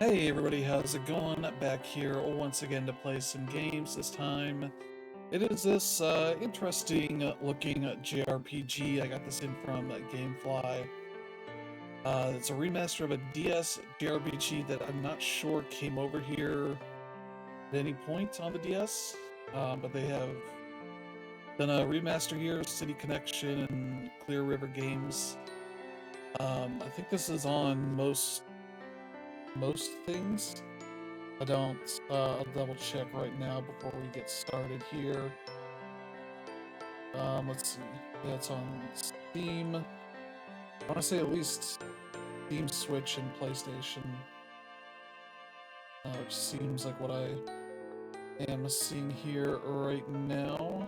Hey everybody, how's it going? Back here once again to play some games. This time it is this interesting looking JRPG. I got this in from Gamefly. It's a remaster of a DS JRPG that I'm not sure came over here at any point on the DS, but they have done a remaster here, City Connection and Clear River Games. I think this is on most things. I don't. I'll double check right now before we get started here. Let's see. Yeah, it's on Steam. I want to say at least Steam, Switch, and PlayStation, which seems like what I am seeing here right now.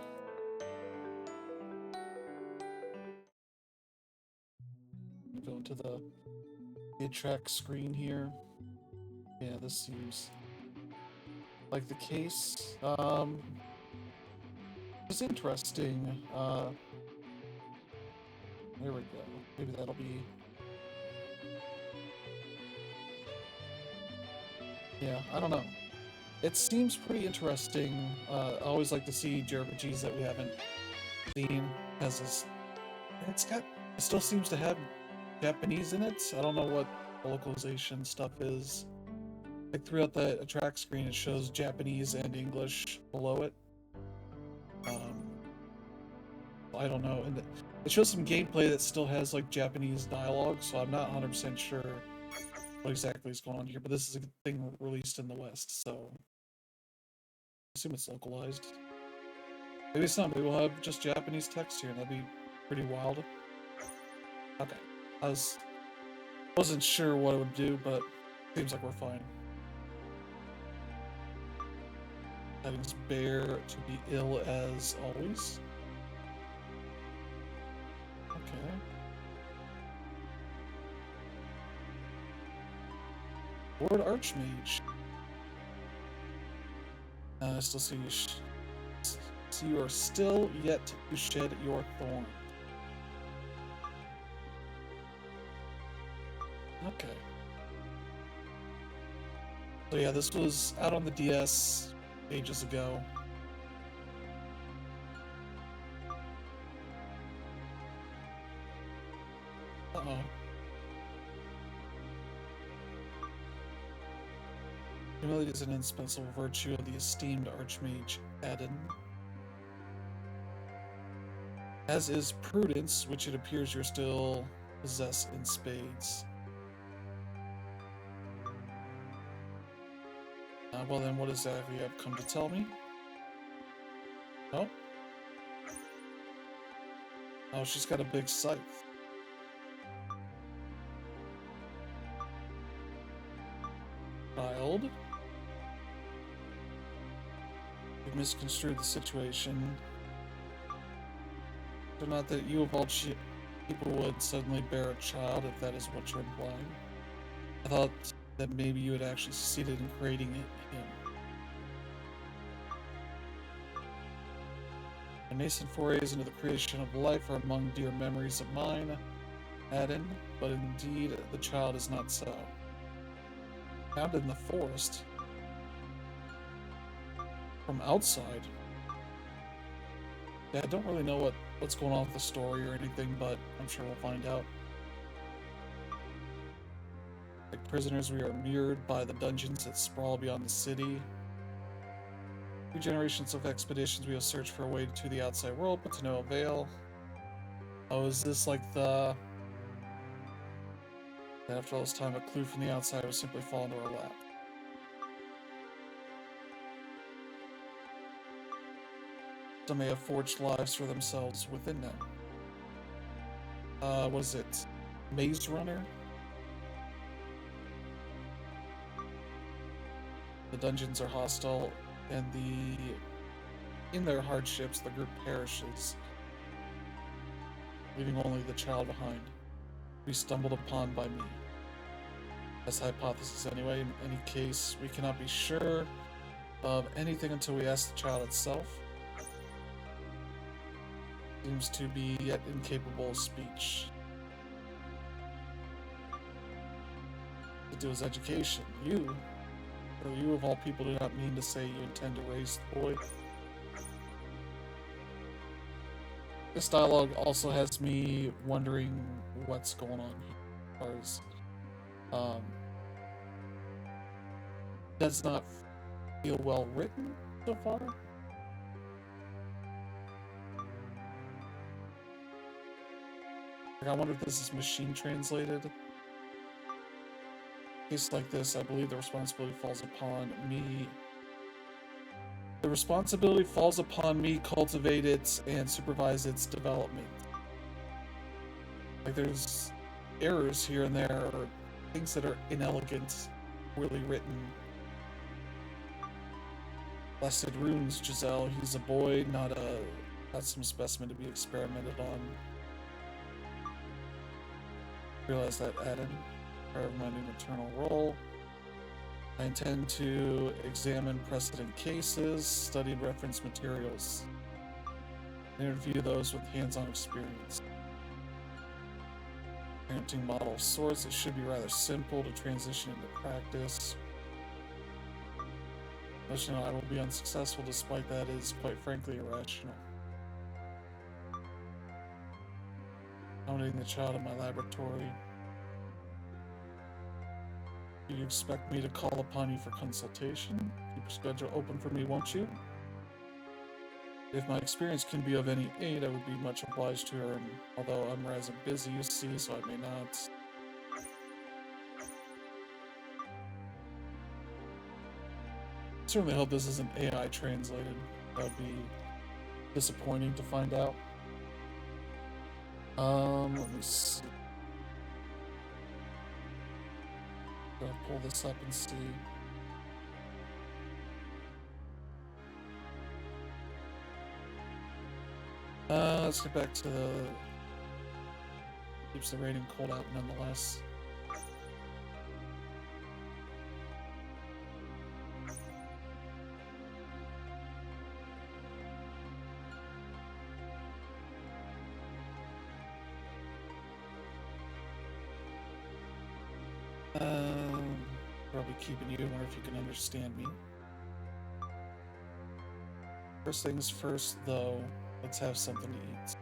Go to the track screen here. Yeah, this seems like the case. It's interesting. There we go. Maybe that'll be. Yeah, I don't know. It seems pretty interesting. I always like to see JRPGs that we haven't seen. Has this? It still seems to have Japanese in it. I don't know what the localization stuff is. Like throughout the track screen, it shows Japanese and English below it. I don't know, and it shows some gameplay that still has like Japanese dialogue, so I'm not 100% sure what exactly is going on here. But this is a thing released in the West, so I assume it's localized. Maybe it's not. Maybe we'll have just Japanese text here, and that'd be pretty wild. Okay, wasn't sure what it would do, but seems like we're fine. Settings bear to be ill as always. Okay. Lord Archmage. I still see you. So you are still yet to shed your thorn. Okay. So yeah, this was out on the DS ages ago. Uh-oh. Humility is an indispensable virtue of the esteemed Archmage Adden, as is prudence, which it appears you still possess in spades. Well then, what exactly you have come to tell me? Oh? Oh, she's got a big scythe. Child? You've misconstrued the situation. So not that you of all people would suddenly bear a child, if that is what you're implying. I thought that maybe you had actually succeeded in creating him. My nascent forays into the creation of life are among dear memories of mine, Adden, but indeed the child is not so. Found in the forest. From outside. Yeah, I don't really know what's going on with the story or anything, but I'm sure we'll find out. Like prisoners, we are mirrored by the dungeons that sprawl beyond the city. 2 generations of expeditions, we have searched for a way to the outside world, but to no avail. Oh, is this like the... After all this time, a clue from the outside would simply fall into our lap. Some may have forged lives for themselves within them. What is it? Maze Runner? The dungeons are hostile, and in their hardships, the group perishes, leaving only the child behind, to be stumbled upon by me. That's the hypothesis anyway. In any case, we cannot be sure of anything until we ask the child itself. Seems to be yet incapable of speech. to his education. You, or you of all people, do not mean to say you intend to raise the boy. This dialogue also has me wondering what's going on here, as far as does not feel well written so far. Like, I wonder if this is machine translated. In a case like this, I believe the responsibility falls upon me. The responsibility falls upon me cultivate it and supervise its development. Like, there's errors here and there, or things that are inelegant, poorly written. Blessed runes, Giselle. He's a boy, not some specimen to be experimented on. Realize that, Adam. Part of my new maternal role. I intend to examine precedent cases, study reference materials, interview those with hands-on experience. Parenting model of sorts. It should be rather simple to transition into practice. Notion I will be unsuccessful despite that is, quite frankly, irrational. Accommodating the child in my laboratory. Do you expect me to call upon you for consultation? Keep your schedule open for me, won't you? If my experience can be of any aid, I would be much obliged to her, and although I'm rather busy, you see, so I may not. Certainly hope this isn't AI translated. That would be disappointing to find out. Let me see. Gotta pull this up and see. Let's get back to the... Keeps the rating cold out nonetheless. Probably keeping you. I wonder if you can understand me. First things first, though, let's have something to eat.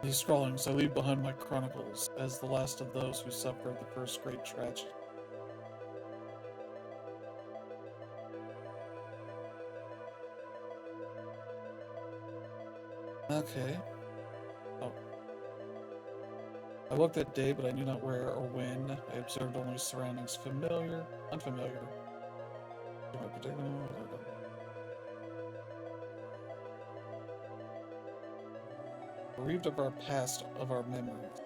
These scrawlings I leave behind my chronicles as the last of those who suffered the first great tragedy. Okay. Oh. I woke that day, but I knew not where or when. I observed only surroundings familiar, unfamiliar. Bereaved of our past, of our memories.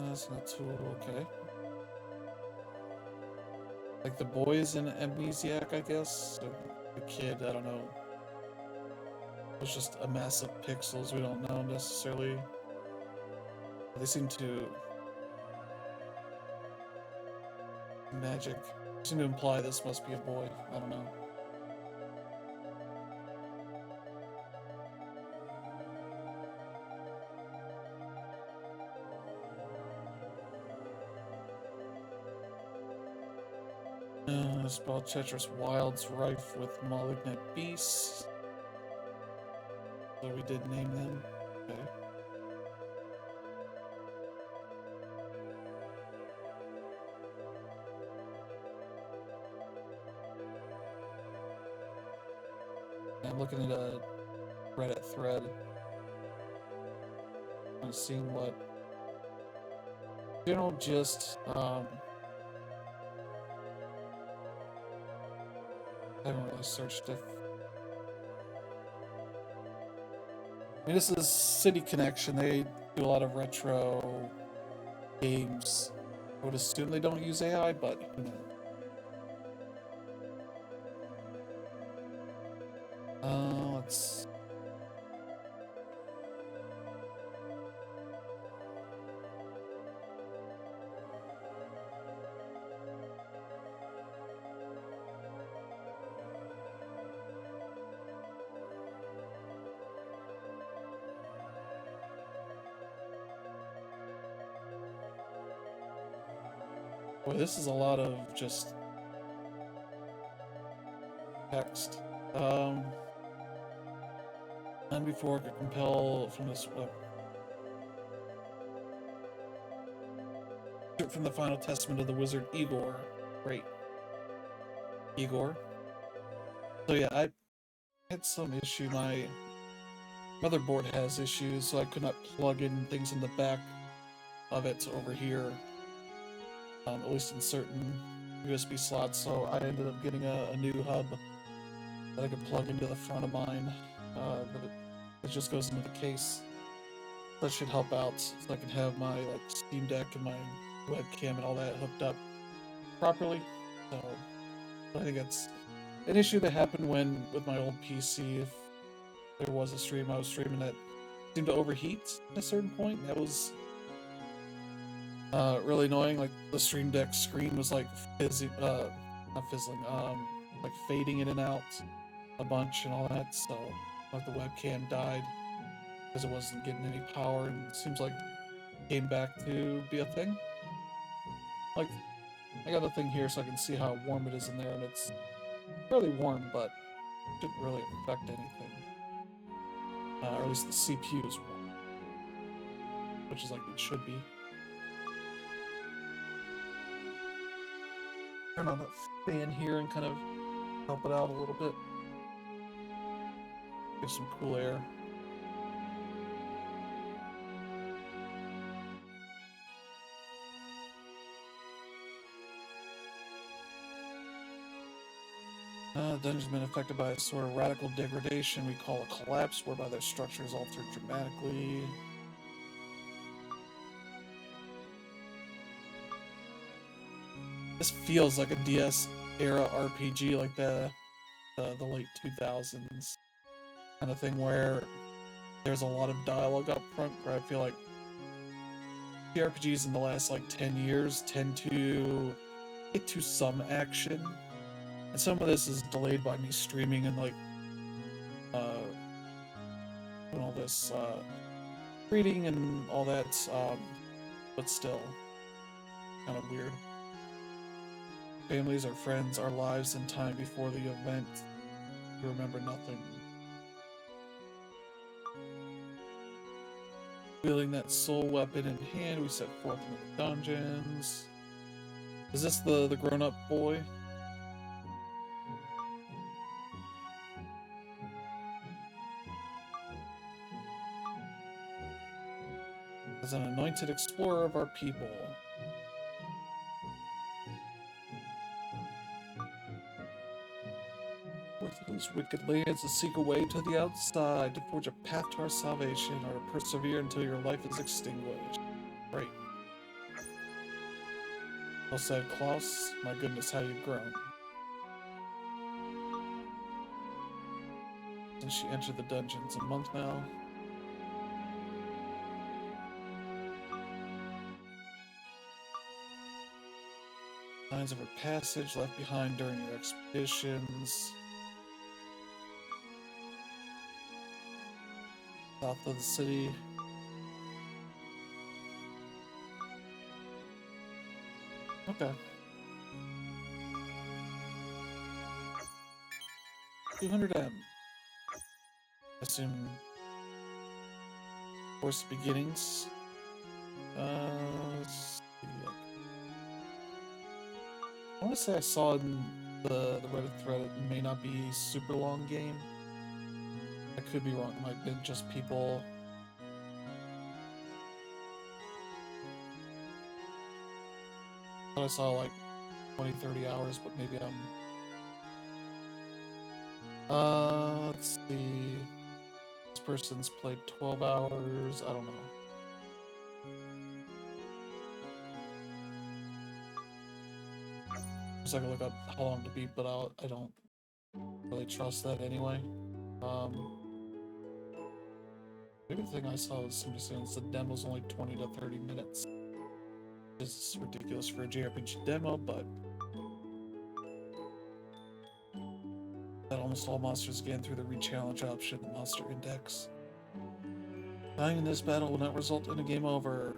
That's not too okay. Like the boy's an amnesiac, I guess. The kid, I don't know. It's just a mass of pixels. We don't know necessarily. They seem to magic. Seem to imply this must be a boy. I don't know. Spelled treacherous wilds rife with malignant beasts. So we did name them. Okay. I'm looking at a Reddit thread. I'm seeing what general gist. I haven't really searched it. I mean, this is City Connection. They do a lot of retro games. I would assume they don't use AI, but who knows? Let's Boy, this is a lot of just text. And before I could compel from this from the final testament of the wizard Igor. Great. Igor. So yeah, I had some issue. My motherboard has issues, so I could not plug in things in the back of it over here. At least in certain USB slots, so I ended up getting a new hub that I could plug into the front of mine. It just goes into the case. That should help out, so I can have my like Steam Deck and my webcam and all that hooked up properly. So I think that's an issue that happened with my old PC. If there was a stream I was streaming that seemed to overheat at a certain point, that was really annoying. Like the Stream Deck screen was like not fizzling, like fading in and out a bunch and all that. So like the webcam died because it wasn't getting any power, and it seems like it came back to be a thing. Like I got a thing here so I can see how warm it is in there, and it's fairly warm, but it didn't really affect anything. Or at least the CPU is warm, which is like it should be. Turn on that fan here and kind of help it out a little bit. Give some cool air. The dungeon's been affected by a sort of radical degradation we call a collapse, whereby their structure is altered dramatically. This feels like a DS era RPG, like the late 2000s kind of thing, where there's a lot of dialogue up front, where I feel like JRPGs in the last like 10 years tend to get to some action. And some of this is delayed by me streaming and like doing all this reading and all that, but still kind of weird. Families, our friends, our lives and time before the event. We remember nothing. Wielding that soul weapon in hand, we set forth into the dungeons. Is this the grown-up boy? As an anointed explorer of our people. Forth to these wicked lands to seek a way to the outside, to forge a path to our salvation, or to persevere until your life is extinguished. Right. Well said, Klaus. My goodness, how you've grown. Since she entered the dungeons a month now. Signs of her passage left behind during your expeditions. South of the city. Okay. 200M. Assume Force Beginnings. Let's see. I want to say I saw in the Reddit thread it may not be a super long game. I could be wrong. It might have been just people. I thought I saw like 20-30 hours, but maybe I'm. Let's see. This person's played 12 hours. I don't know. I can look up how long to beat, but I don't really trust that anyway. Maybe the thing I saw was somebody saying the demo's only 20 to 30 minutes. This is ridiculous for a JRPG demo, but that almost all monsters again through the re-challenge option, Monster Index. Dying in this battle will not result in a game over.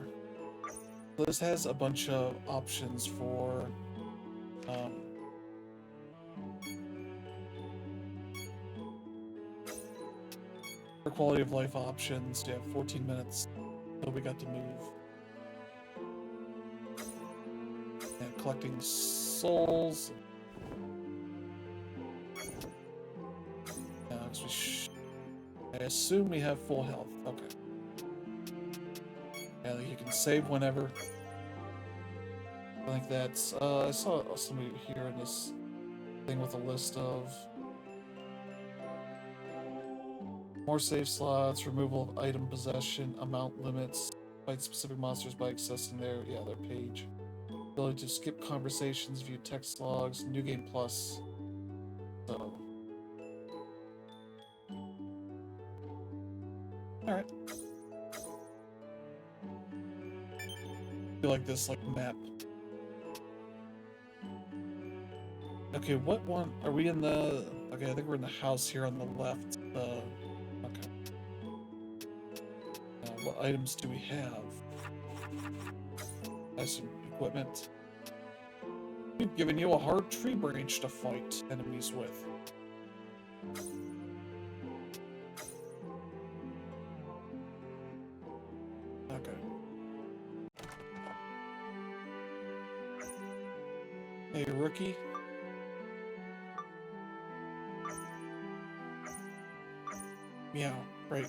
This has a bunch of options um, for quality of life options. Yeah, 14 minutes until we got to move. And collecting souls. Yeah, 'cause I assume we have full health. Okay. Yeah, like you can save whenever. I think that's, I saw somebody here in this thing with a list of more save slots, removal of item possession, amount limits, fight specific monsters by accessing their page. Ability to skip conversations, view text logs, new game plus. So, all right. Feel like this map. Okay, what one are we in the? Okay, I think we're in the house here on the left. Okay. What items do we have? Has some equipment. We've given you a hard tree branch to fight enemies with. Okay. Hey, rookie. Meow. Right.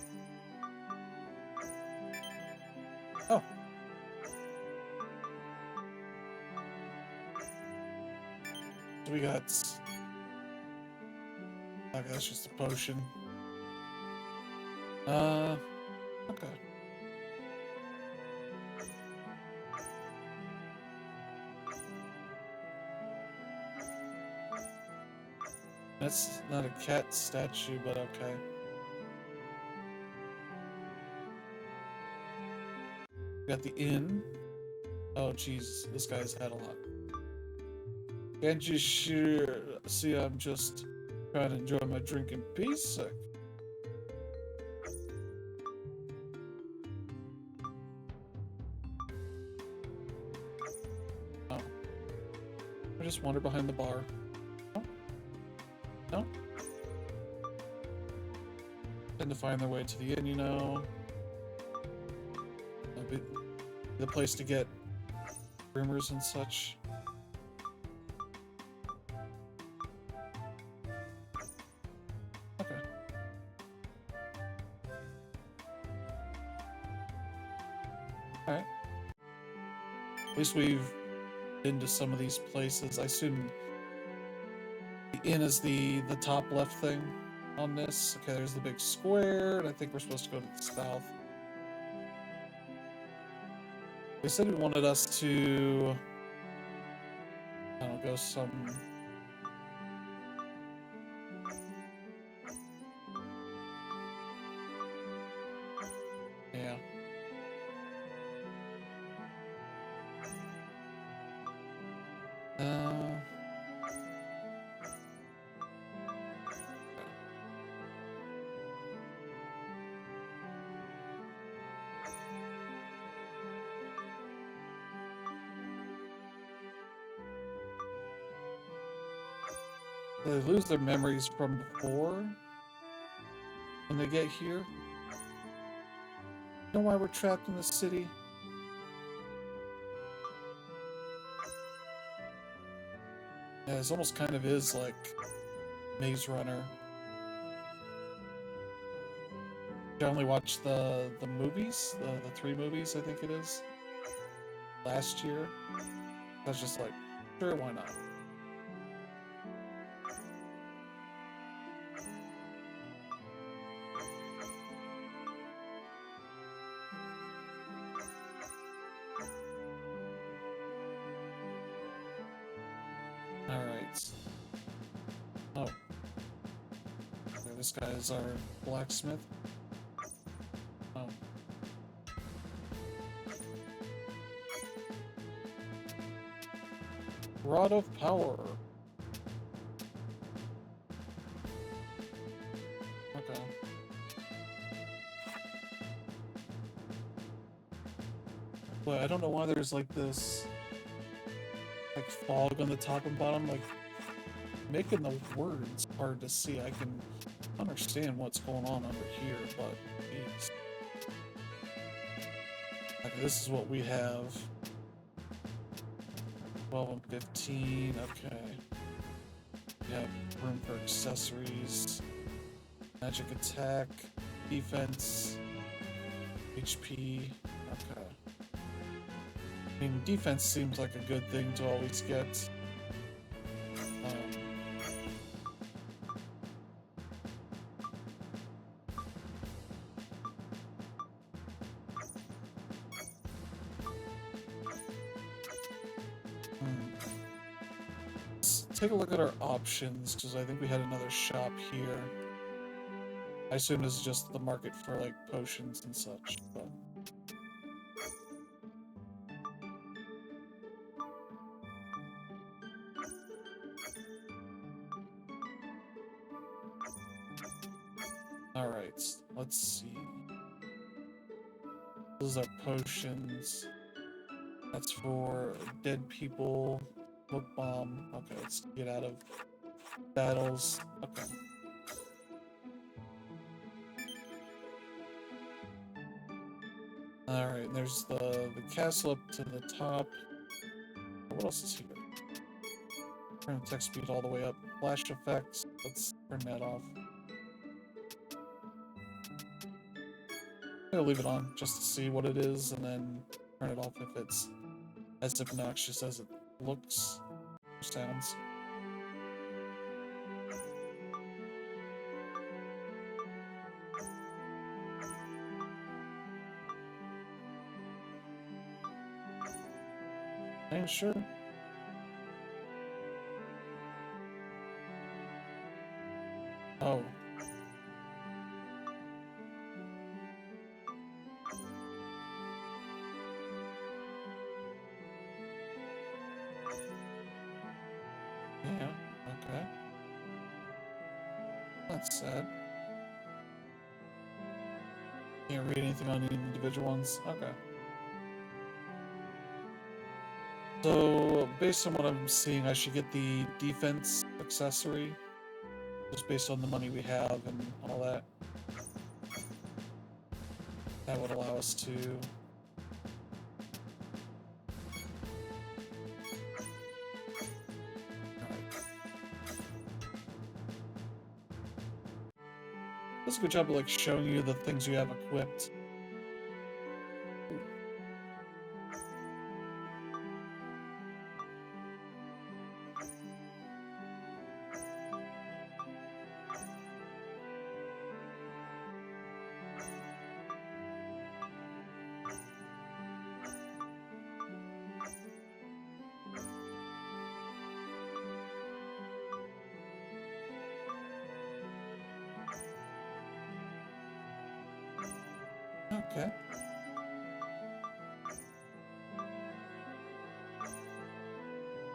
Oh. So we got... Okay, that's just a potion. Okay. That's not a cat statue, but okay. Got the inn. Oh, jeez, this guy's had a lot. Can't you see I'm just trying to enjoy my drink in peace? Oh. I just wander behind the bar. No? No? Tend to find their way to the inn, you know. The place to get rumors and such. Okay. Alright. At least we've been to some of these places. I assume the inn is the top left thing on this. Okay, there's the big square, and I think we're supposed to go to the south. They said he wanted us to, I don't know, go some... Yeah. They lose their memories from before when they get here. You know why we're trapped in the city? Yeah, this almost kind of is like Maze Runner. I only watched the movies, the 3 movies, I think it is, last year. I was just like, sure, why not? Alright. Oh. Okay, this guy is our blacksmith. Oh. Rod of Power. Okay. But I don't know why there's like this like fog on the top and bottom, like making the words hard to see. I can understand what's going on under here, but geez. Okay, this is what we have. 12 and 15, okay. We have room for accessories, magic attack, defense, HP, okay. I mean, defense seems like a good thing to always get. Let's take a look at our options, because I think we had another shop here. I assume this is just the market for like potions and such, but... Alright, let's see. Those are potions. That's for dead people. Smoke bomb. Okay, let's get out of battles. Okay. Alright, there's the castle up to the top. What else is here? Turn the text speed all the way up. Flash effects. Let's turn that off. I'll leave it on just to see what it is, and then turn it off if it's as obnoxious as it looks or sounds. I ain't sure. Oh. Yeah, okay. That's sad. Can't read anything on the individual ones? Okay. So, based on what I'm seeing, I should get the defense accessory. Just based on the money we have and all that. That would allow us to... Does a good job of like showing you the things you have equipped. Okay.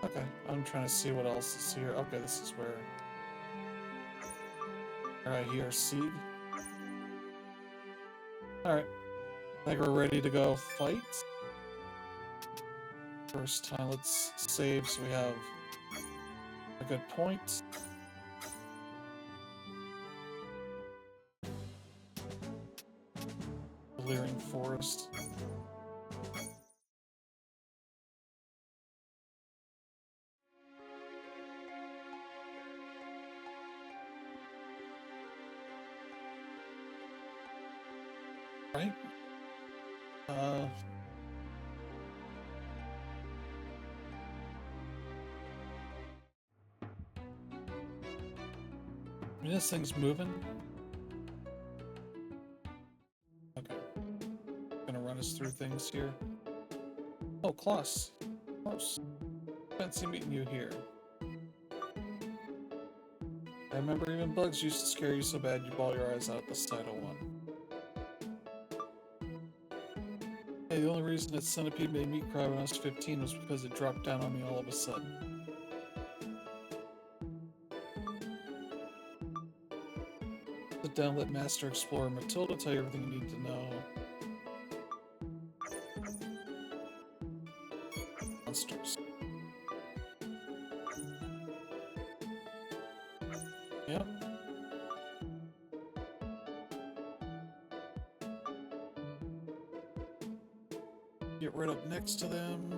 Okay, I'm trying to see what else is here. Okay, this is where... Alright, here, seed. Alright. I think we're ready to go fight. First time, let's save so we have a good point. Clearing forest. Right? I mean, this thing's moving. Okay. Gonna run us through things here. Oh, Klaus. Close. Fancy meeting you here. I remember even bugs used to scare you so bad you ball your eyes out at the sight of one. Hey, the only reason that Centipede made me cry when I was 15 was because it dropped down on me all of a sudden. Sit down, let Master Explorer Matilda tell you everything you need to know. Get right up next to them.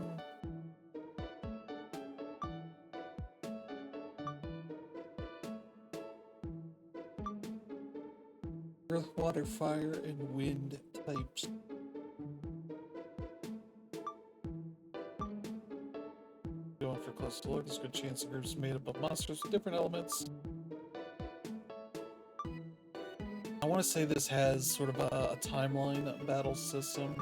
Earth, water, fire, and wind types. Going for close to look, there's a good chance the group's made up of monsters with different elements. I want to say this has sort of a timeline battle system.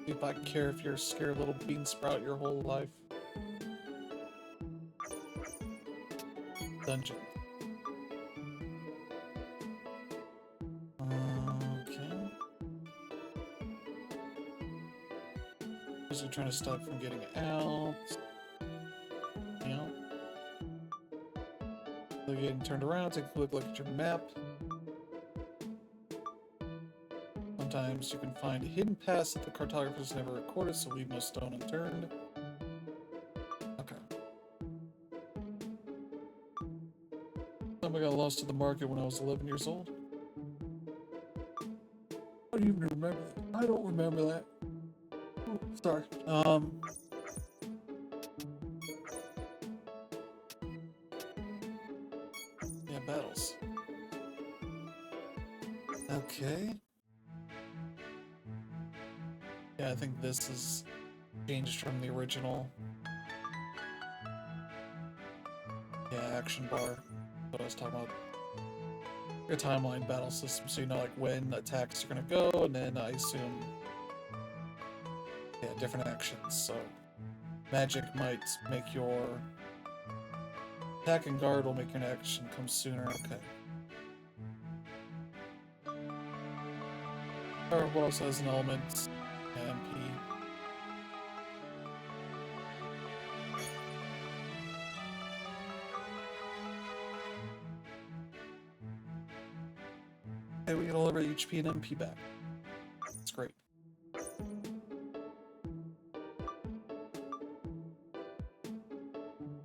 If I care if you're a scared little bean sprout your whole life. Dungeon. Okay. Is he trying to stop from getting out? Yeah. They're getting turned around, take a quick look at your map. Sometimes you can find hidden paths that the cartographers never recorded, so leave no stone unturned. Okay. I got lost to the market when I was 11 years old. I don't even remember that. I don't remember that. Oh, sorry. Yeah, battles. Okay. Yeah, I think this is changed from the original. Yeah, action bar. What I was talking about. Your timeline battle system, so you know like when attacks are gonna go, and then I assume different actions. So magic might make your attack and guard will make your action come sooner. Okay. Fireball also has an element. MP. Okay, we get all of our HP and MP back. That's great.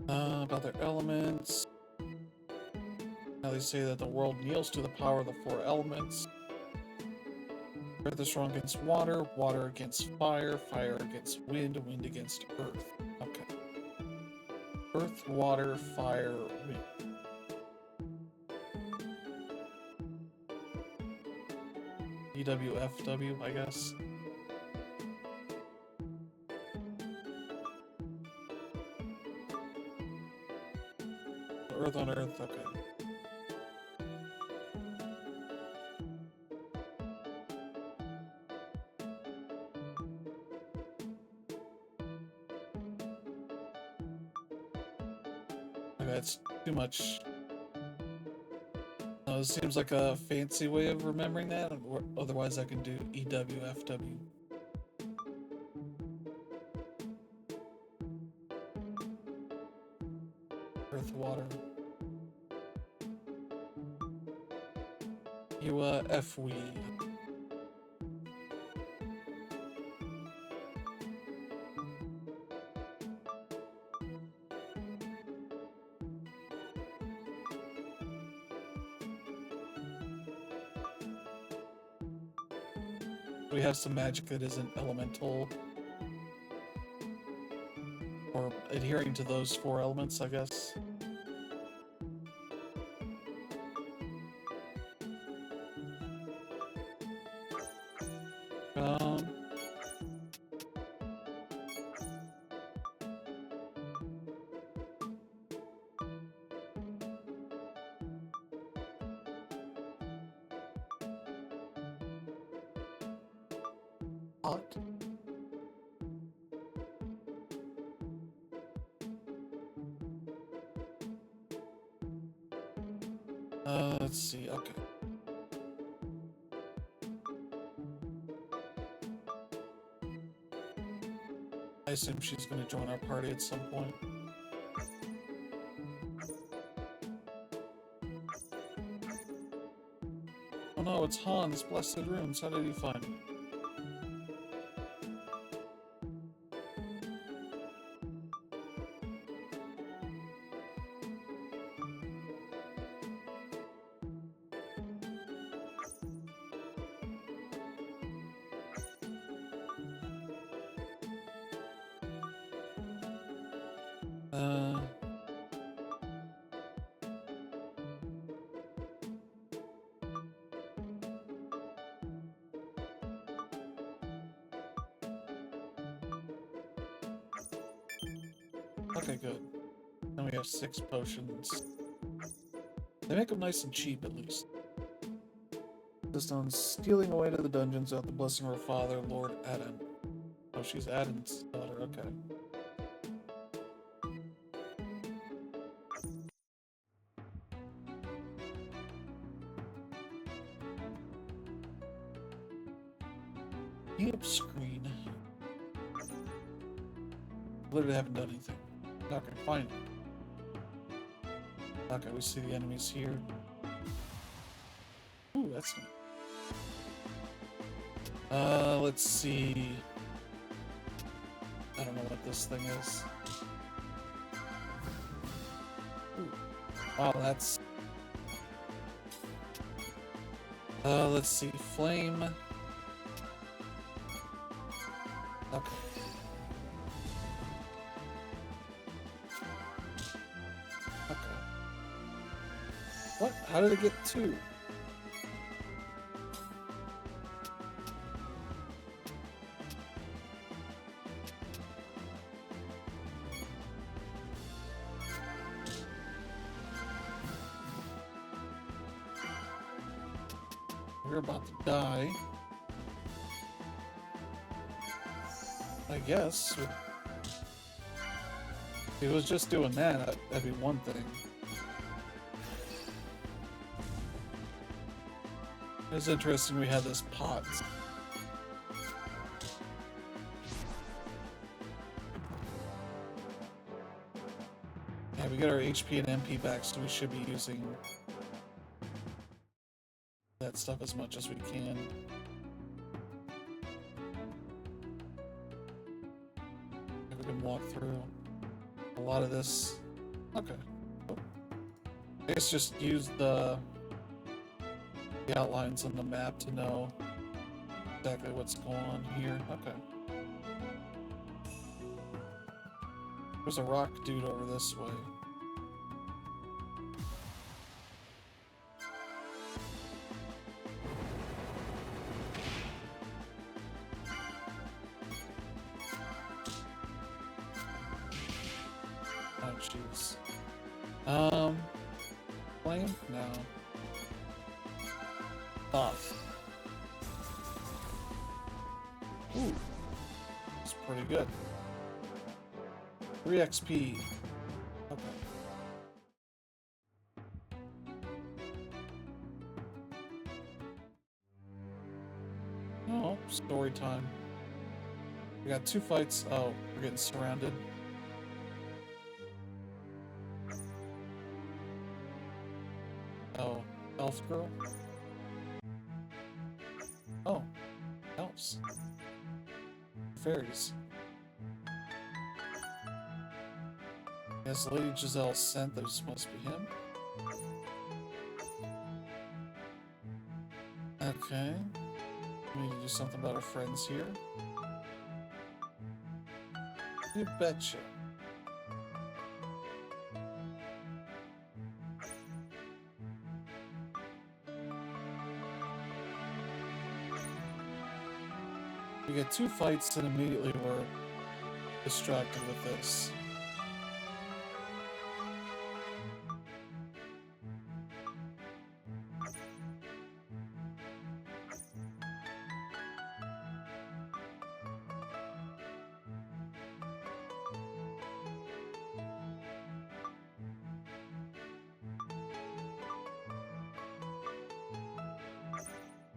About their elements. Now they say that the world kneels to the power of the 4 elements. Earth is strong against water, water against fire, fire against wind, wind against earth. Okay. Earth, water, fire, wind. EWFW, I guess. Earth on earth, okay. Okay, that's too much. It seems like a fancy way of remembering that, or otherwise I can do EWFW. Earth, water. You, FW. We have some magic that isn't elemental. Or adhering to those 4 elements, I guess. Hot. Let's see, okay. I assume she's gonna join our party at some point. Oh no, it's Hans, Blessed Runes. How did he find me? Uh... Okay, good. Now we have 6 potions. They make them nice and cheap, at least. Just on stealing away to the dungeons without the blessing of her father, Lord Adam. Oh, she's Adam's daughter, okay. Yep, screen. Literally haven't done anything. Okay, fine. Okay, we see the enemies here. Ooh, that's nice. Let's see. I don't know what this thing is. Ooh. Wow, that's... let's see. Flame. Okay. Okay. What? How did it get 2? We're about to die. I guess. If it was just doing that, that'd be one thing. It's interesting we had this pot. Yeah, we got our HP and MP back, so we should be using that stuff as much as we can. We can walk through a lot of this. Okay. I guess just use the outlines on the map to know exactly what's going on here. Okay. There's a rock dude over this way. Oh, jeez. Flame? No. Buff. Ooh. That's pretty good. 3 XP. Okay. Oh, story time. We got 2 fights. Oh, we're getting surrounded. Oh, elf girl? Oh, elves. Fairies. Yes, Lady Giselle sent that this must be him. Okay. We need to do something about our friends here. You betcha. We get 2 fights and immediately we're distracted with this.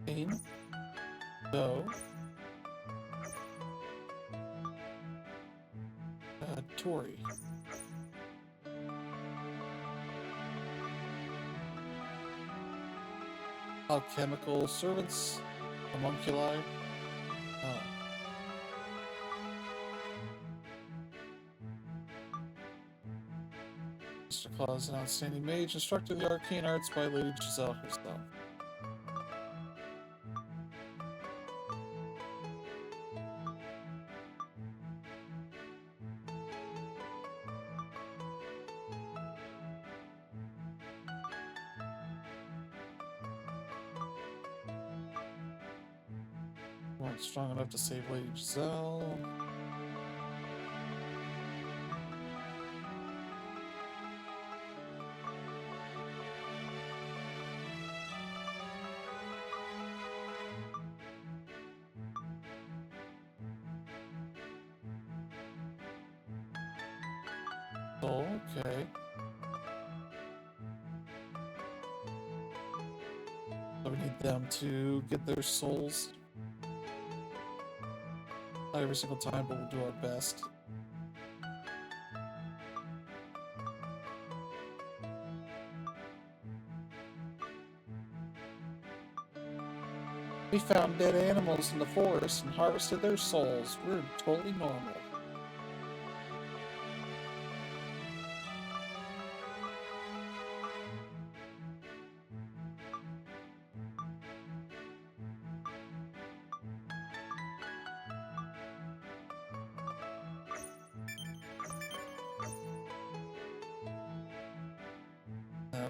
Pain. Go. Tori. Alchemical servants. Homunculi. Oh. Mr. Claus, an outstanding mage, instructor of the arcane arts by Lady Giselle herself. Weren't strong enough to save Lady Giselle. Oh, okay. So we need them to get their souls. Not every single time, but we'll do our best. We found dead animals in the forest and harvested their souls. We're totally normal.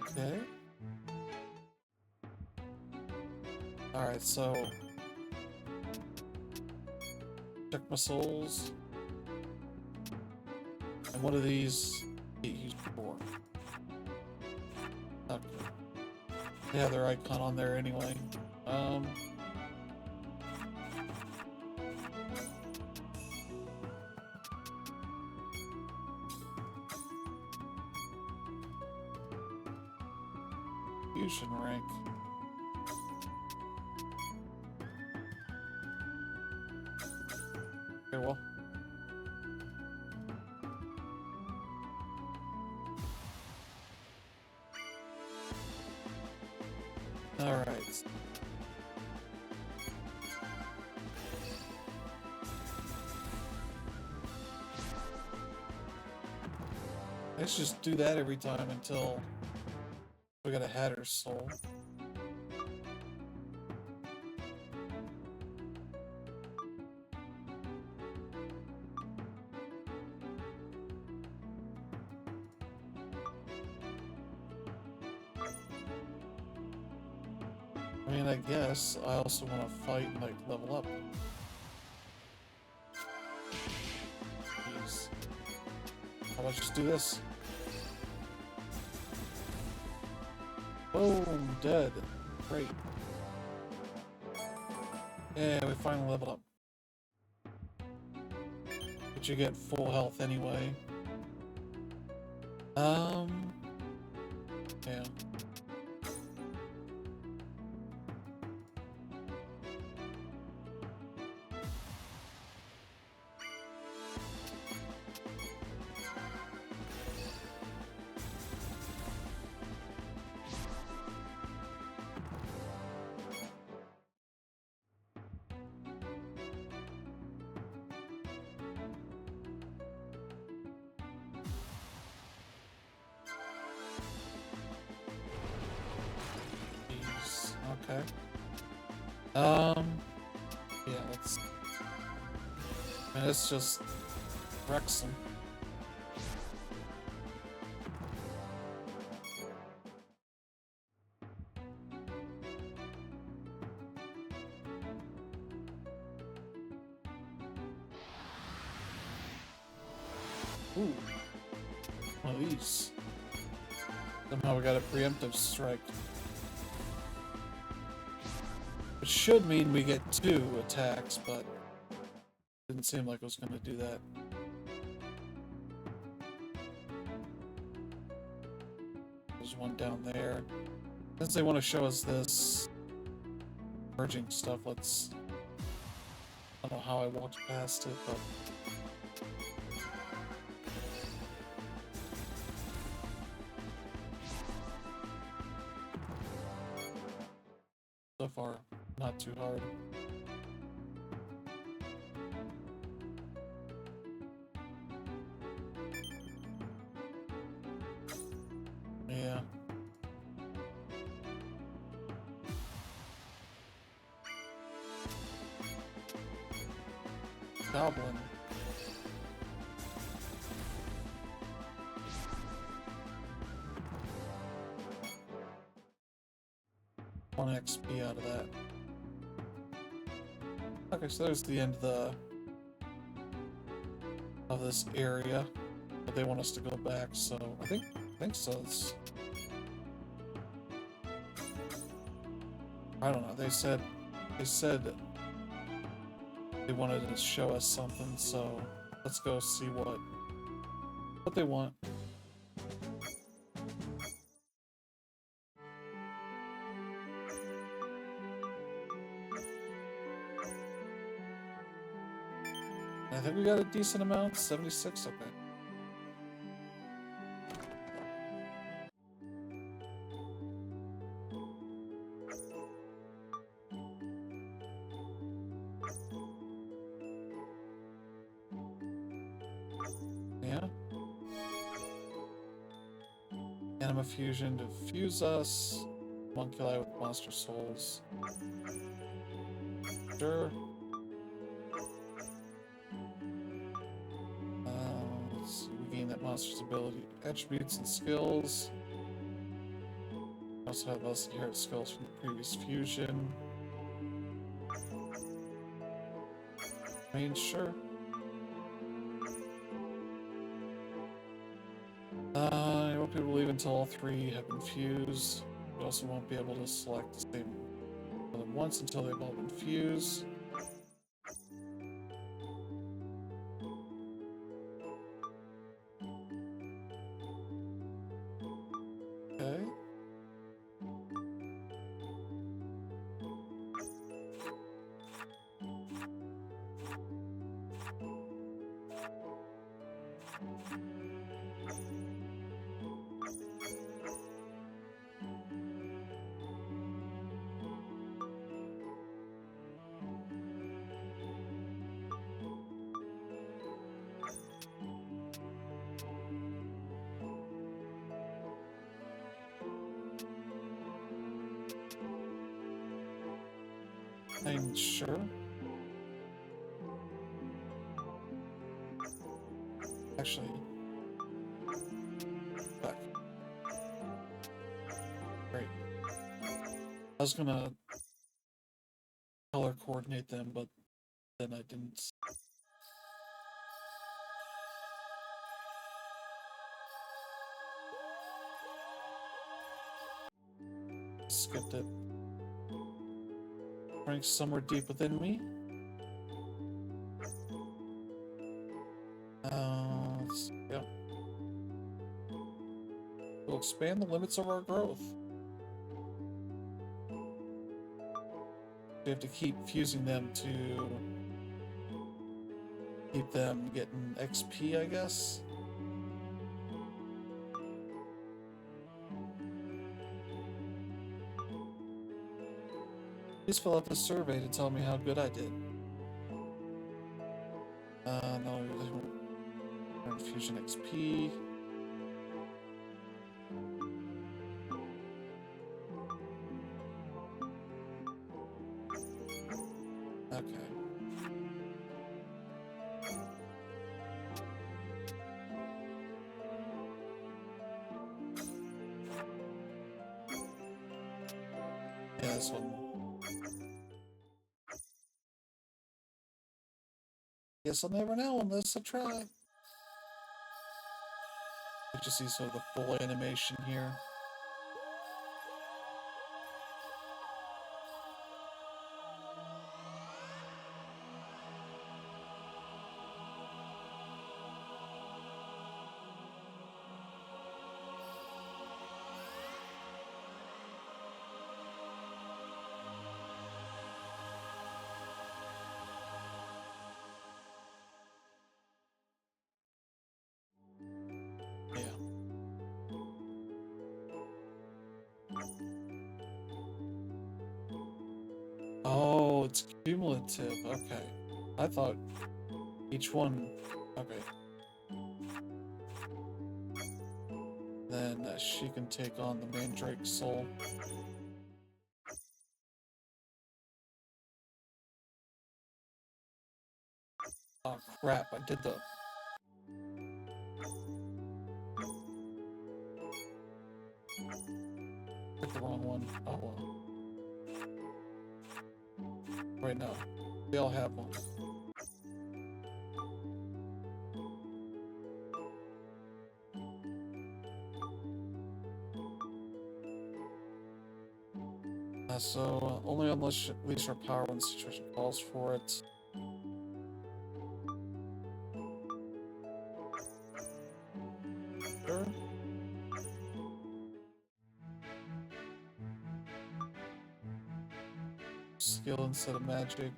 Okay. Alright, so... check my souls. And what do these get used for? Okay. They have their icon on there anyway. Fusion rank. Okay, well. Alright. Let's just do that every time until we got a Hatter's soul. I mean, I guess I also want to fight and, like, level up. Jeez. How about just do this? Boom! Dead. Great. Yeah, we finally leveled up. But you get full health anyway. Yeah. Okay. Yeah, let's... I mean, let's just Rex him. Ooh. One of these. Somehow we got a preemptive strike. Which should mean we get 2 attacks, but didn't seem like it was going to do that. There's one down there. Since they want to show us this merging stuff, let's... I don't know how I walked past it, but... so far, not too hard. Yeah. Goblin. One XP out of that. Okay, so there's the end of this area, but they want us to go back. So I think so. I don't know. They said they wanted to show us something. So let's go see what they want. I think we got a decent amount, 76, okay. Yeah. Anima fusion to fuse us. One kill eye with monster souls. Sure. Let's see, we gain that monster's ability, attributes, and skills. Also have those inherent skills from the previous fusion. I mean, sure. I won't be able to leave until all three have been fused. You also won't be able to select the same more than once until they've all been fused. Okay. I'm sure. Actually, back. Great. I was gonna color coordinate them, but then I didn't. Skipped it. Ranks somewhere deep within me. Yep. We'll expand the limits of our growth. We have to keep fusing them to keep them getting XP, I guess. Please fill out the survey to tell me how good I did. No, fusion XP. Okay. Yeah, this one. Guess I'll never know unless I try. You just see sort of the full animation here. Oh, it's cumulative. Okay. I thought each one. Okay. Then she can take on the Mandrake Soul. Oh crap, I did the. Picked the wrong one. Oh well. Wait, no. They all have one. So only unless release your power when the situation calls for it. Sure. Skill instead of magic.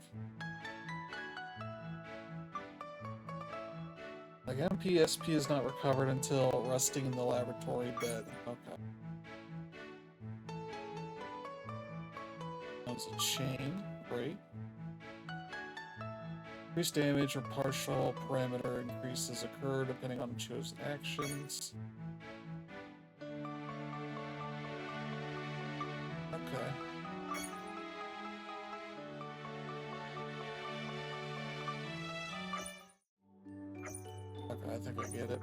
Like MPSP is not recovered until resting in the laboratory bed. Okay. That's a chain. Great. Increased damage or partial parameter increases occur depending on chosen actions. Okay. Okay, I think I get it.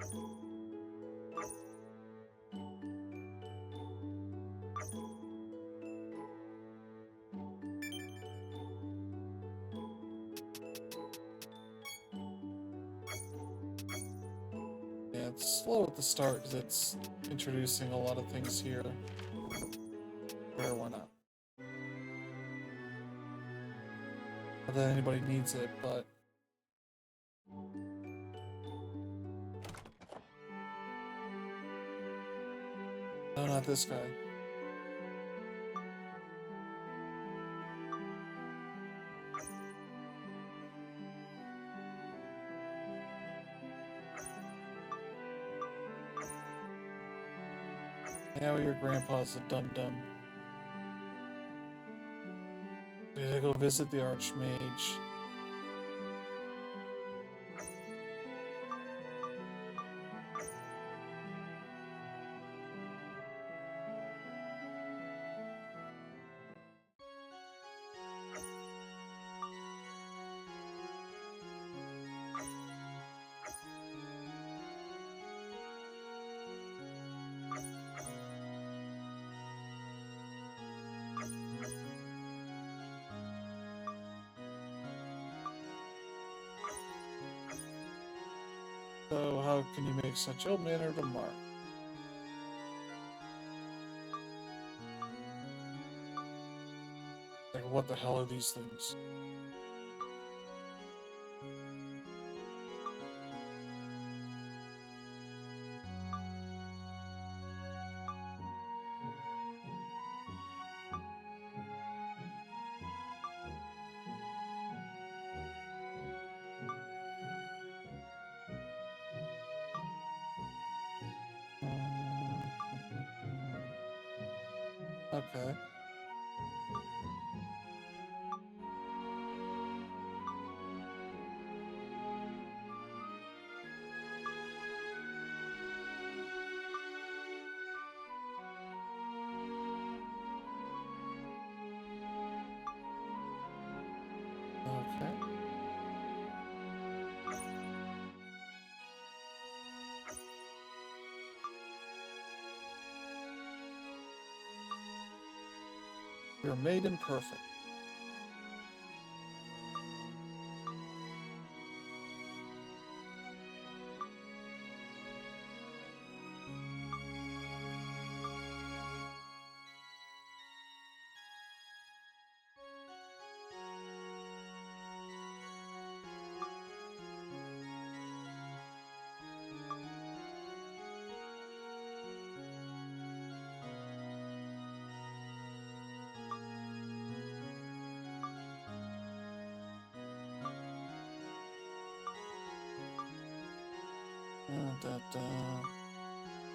Yeah, it's slow at the start because it's introducing a lot of things here. Sure, why not? Not that anybody needs it, but... No, not this guy. Now your grandpa's a dum-dum. We gotta go visit the Archmage. So how can you make such ill-mannered remark? Like, what the hell are these things? Okay. Okay. You're made imperfect.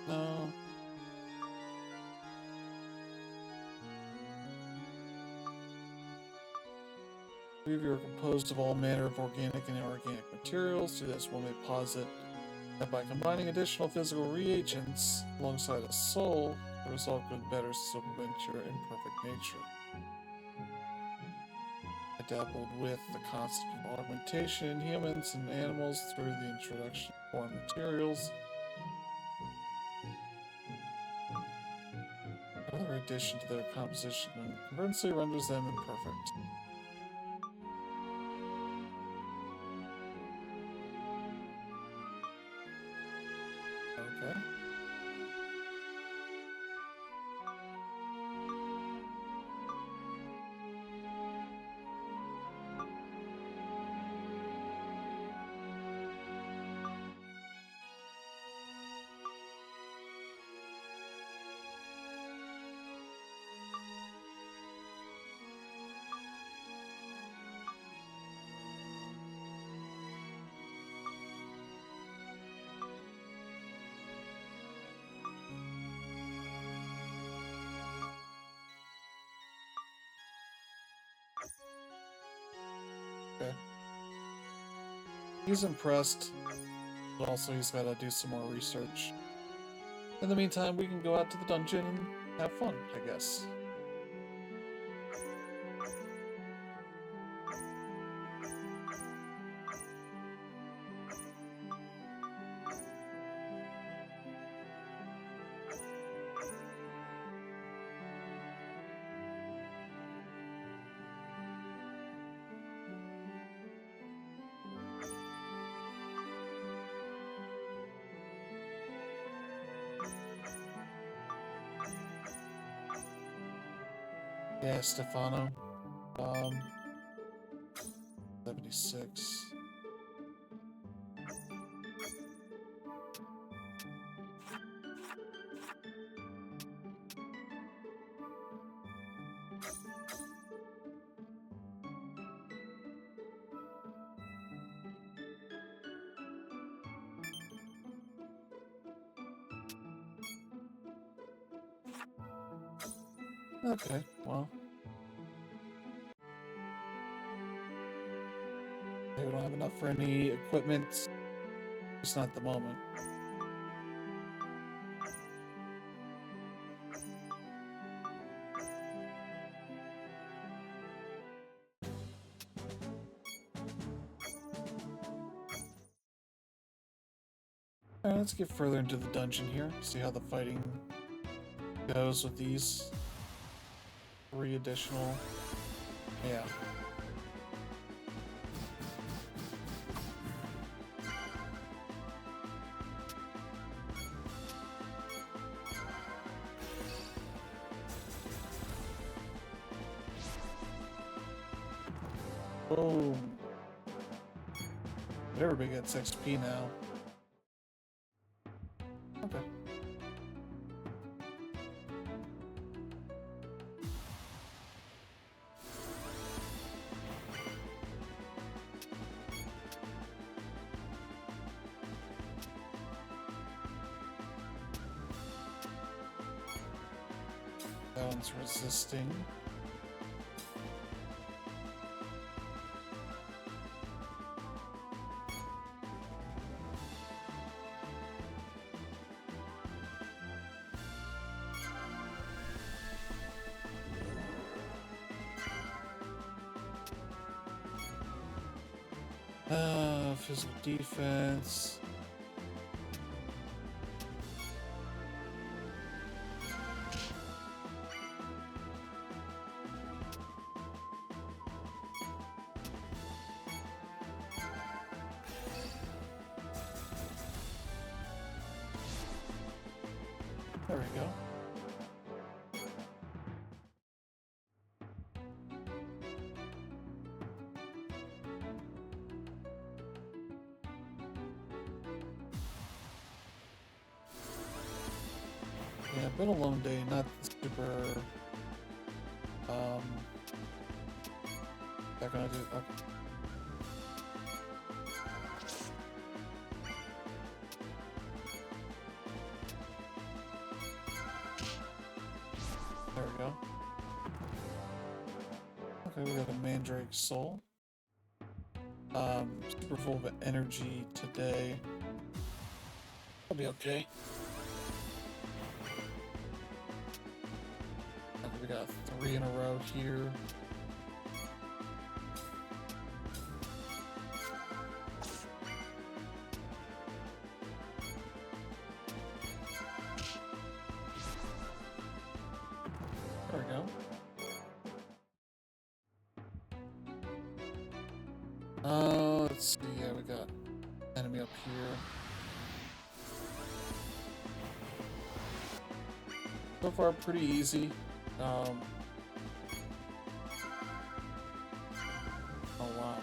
No. We are composed of all manner of organic and inorganic materials. To this, one may posit that by combining additional physical reagents alongside a soul, the result could better supplement your imperfect nature. I dabbled with the concept of augmentation in humans and animals through the introduction of foreign materials. Another addition to their composition conversely renders them imperfect. He's impressed, but also he's got to do some more research. In the meantime, we can go out to the dungeon and have fun, I guess. Yeah, Stefano. 76. Okay, well. We don't have enough for any equipment. Just not at the moment. Alright, let's get further into the dungeon here. See how the fighting goes with these 3 additional. Yeah. Boom. But everybody gets XP now. Okay. That one's resisting. Physical defense. There we go. Yeah, been a long day, not super, they're gonna do, okay. There we go. Okay, we got a Mandrake Soul. Super full of energy today. I'll be okay. Okay, we got 3 in a row here. There we go. Let's see. Yeah, we got enemy up here. So far, pretty easy. Oh wow.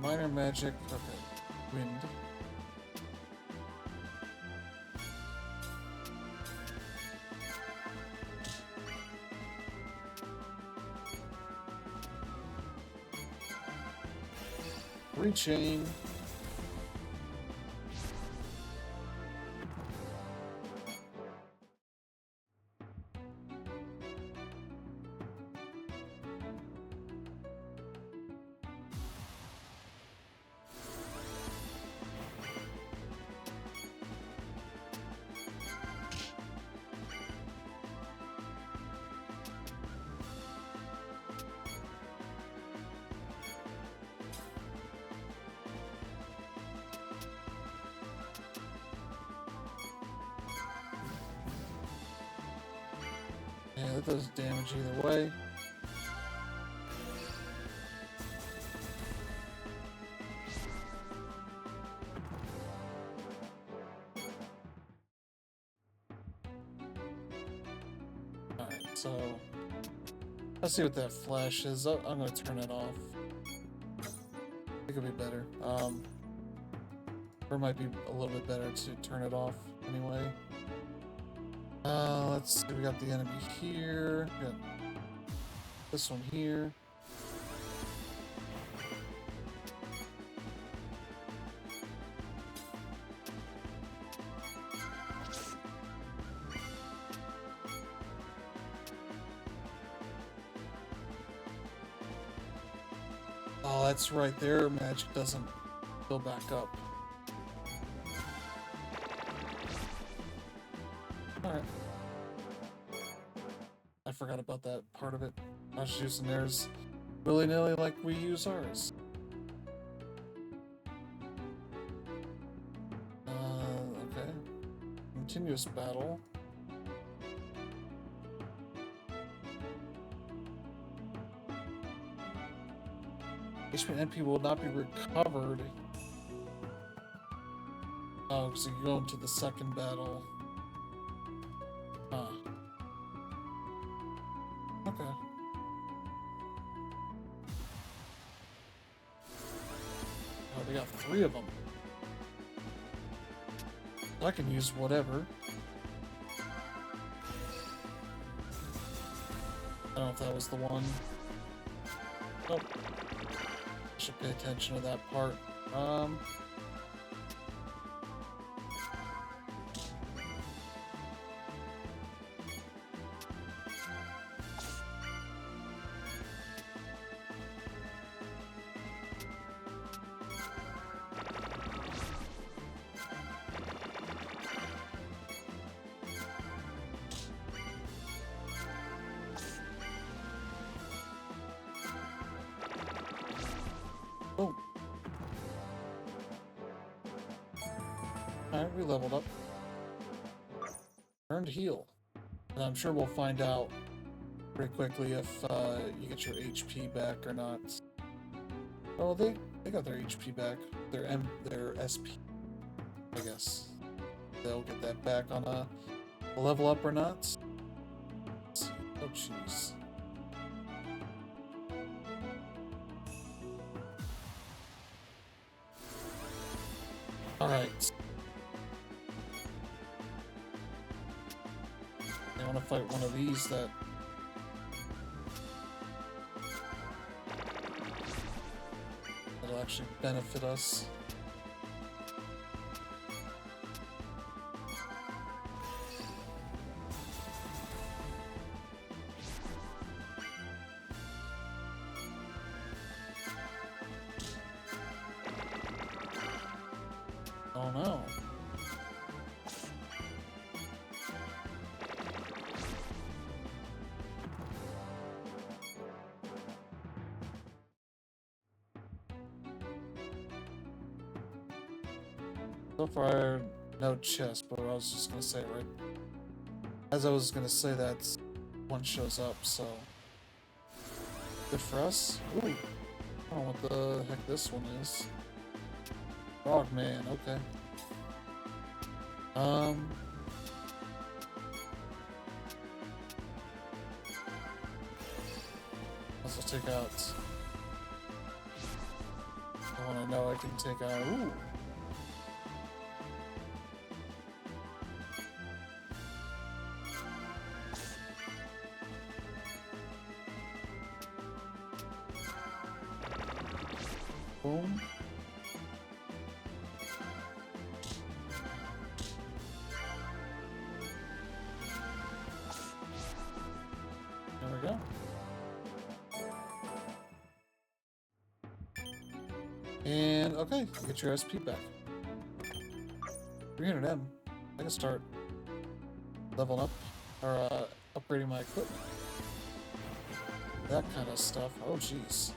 Minor magic. Okay. Wind. Rechain. That does damage either way. Alright, so let's see what that flash is. I'm gonna turn it off. I think it'll be better. Or it might be a little bit better to turn it off anyway. Let's see, we got the enemy here. We got this one here. Oh, that's right, their magic doesn't go back up. Alright. I forgot about that part of it. I was using theirs willy-nilly like we use ours. Okay. Continuous battle. HP and NP will not be recovered. Oh, because you go into the second battle. Huh. Okay. Oh, they got 3 of them. I can use whatever. I don't know if that was the one. Oh. Should pay attention to that part. Oh. Alright, we leveled up. Earned heal. And I'm sure we'll find out pretty quickly if you get your HP back or not. Oh, they got their HP back. Their SP, I guess. They'll get that back on a level up or not. Oh, jeez. Alright. I want to fight one of these that'll actually benefit us. Oh no. So far, no chest, but I was just gonna say, right? As I was gonna say, that one shows up, so. Good for us. Ooh. I don't know what the heck this one is. Frogman, okay. Let's take out. I want to know I can take out. Ooh. Boom. There we go. And okay, you get your SP back. 300M. I can start leveling up or upgrading my equipment. That kind of stuff. Oh jeez.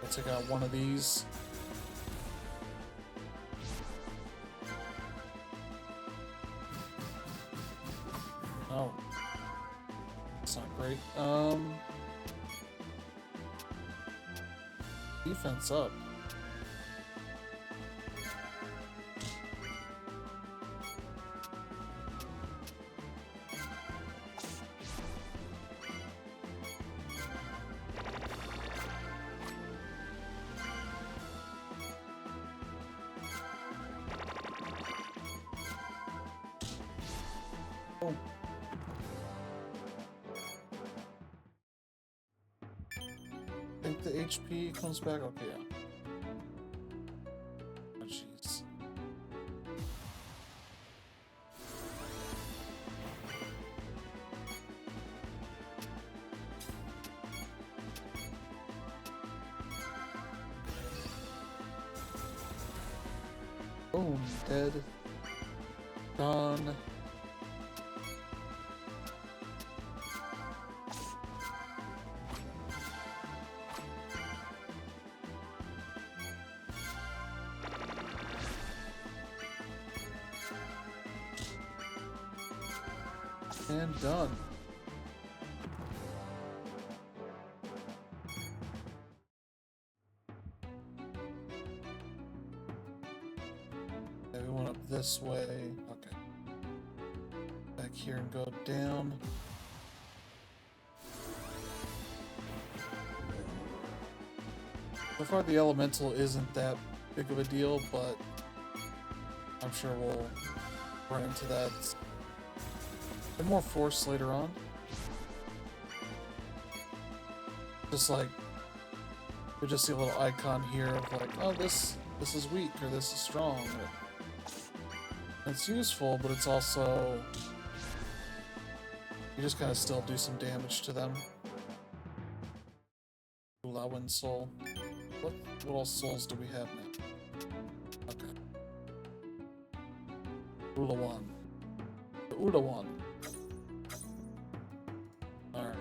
I'll take out one of these. Oh. That's not great. Defense up. Oh. I think the HP comes back. Okay, yeah. Oh, jeez. Boom, dead. Gone. And done. Okay, we went up this way. Okay. Back here and go down. So far the elemental isn't that big of a deal, but I'm sure we'll run into that. And more force later on. Just like we just see a little icon here of like, oh, this is weak or this is strong. It's useful, but it's also you just kind of still do some damage to them. Ulawin soul. What little souls do we have now? Okay. Ulawan. The Ulawan. Alright.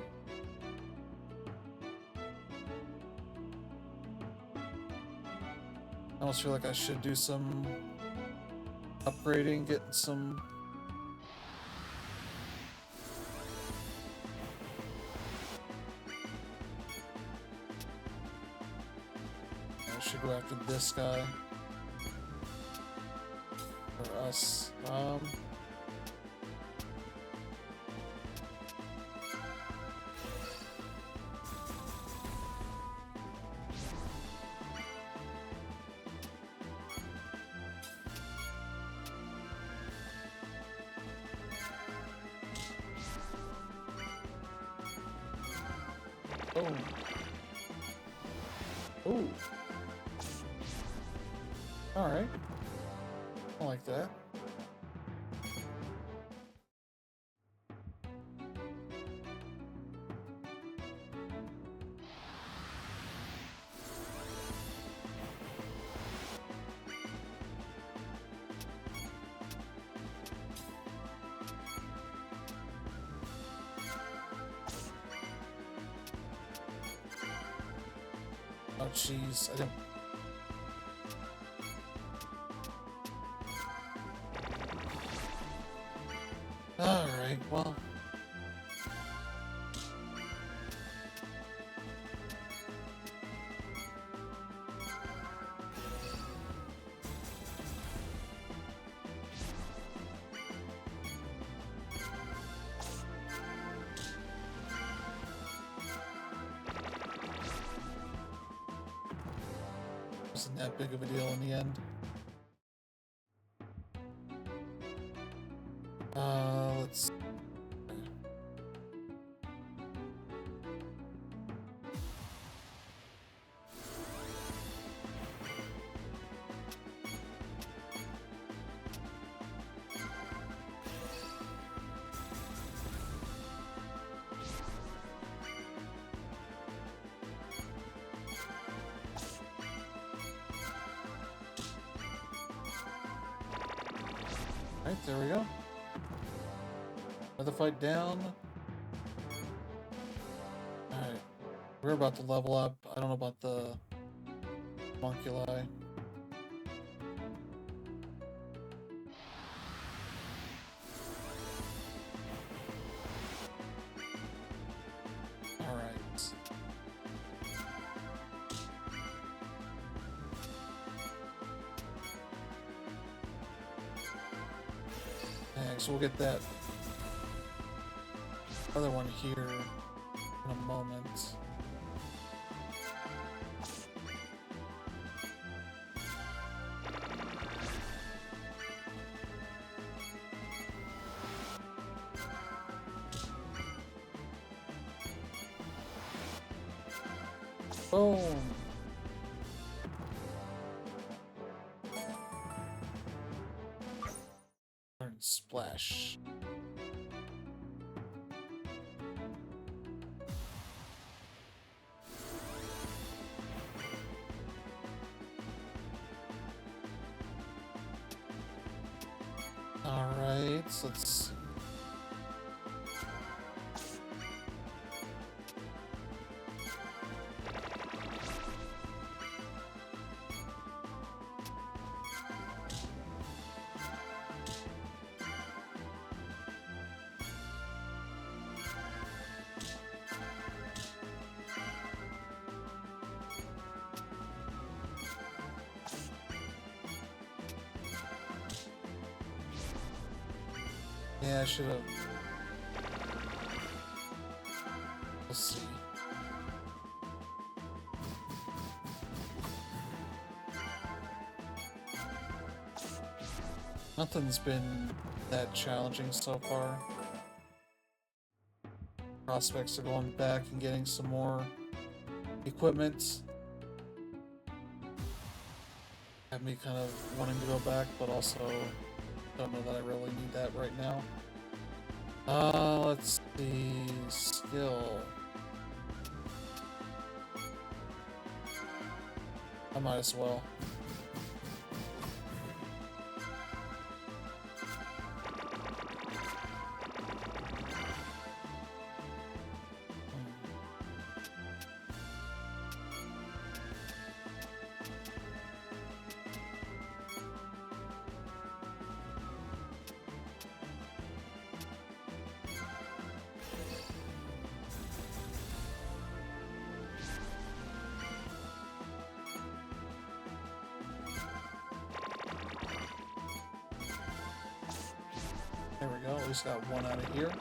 I almost feel like I should do some upgrading, getting some I should go after this guy for us. Oh. Oh. Alright. I like that. Oh, jeez. I didn't... Alright, well... Wasn't that big of a deal in the end. Let's... Alright, there we go. Another fight down. Alright. We're about to level up. I don't know about the homunculi. thing, so we'll get that other one here in a moment. Boom! Learn splash. Alright, so let's... Yeah, I should have. We'll see. Nothing's been that challenging so far. Prospects are going back and getting some more equipment. Have me kind of wanting to go back, but also don't know that I really need that right now. Let's see. Skill. I might as well. There we go, at least got one out of here.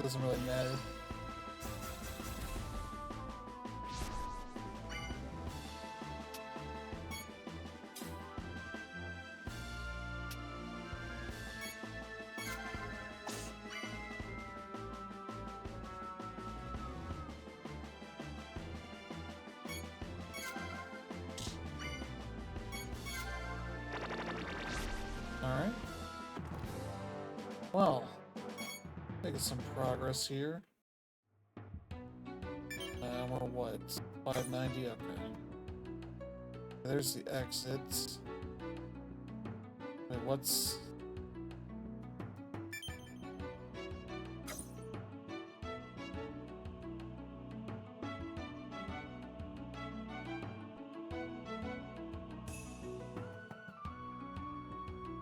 Doesn't really matter. All right. Well, making some progress here. We're what? 590? Okay. There's the exits. Wait, what's...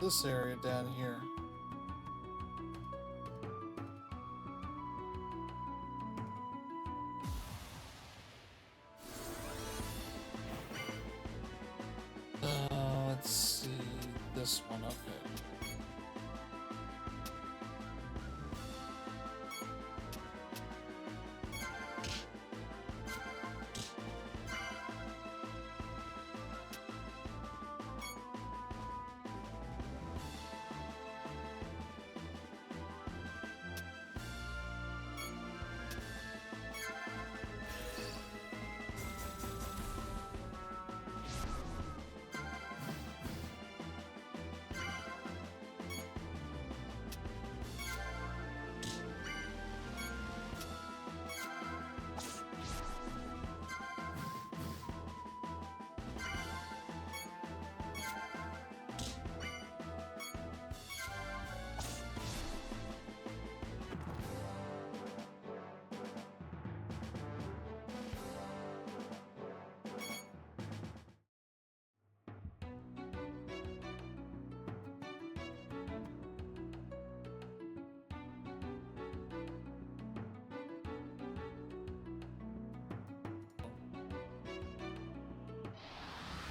this area down here? Let's see, this one, okay.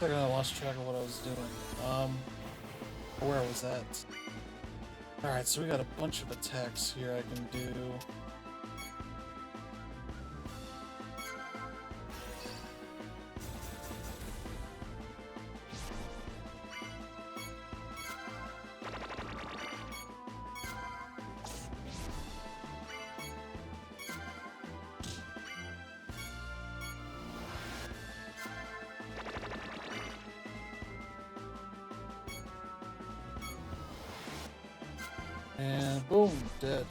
I think I lost track of what I was doing. Where was that? Alright, so we got a bunch of attacks here I can do. And boom, dead.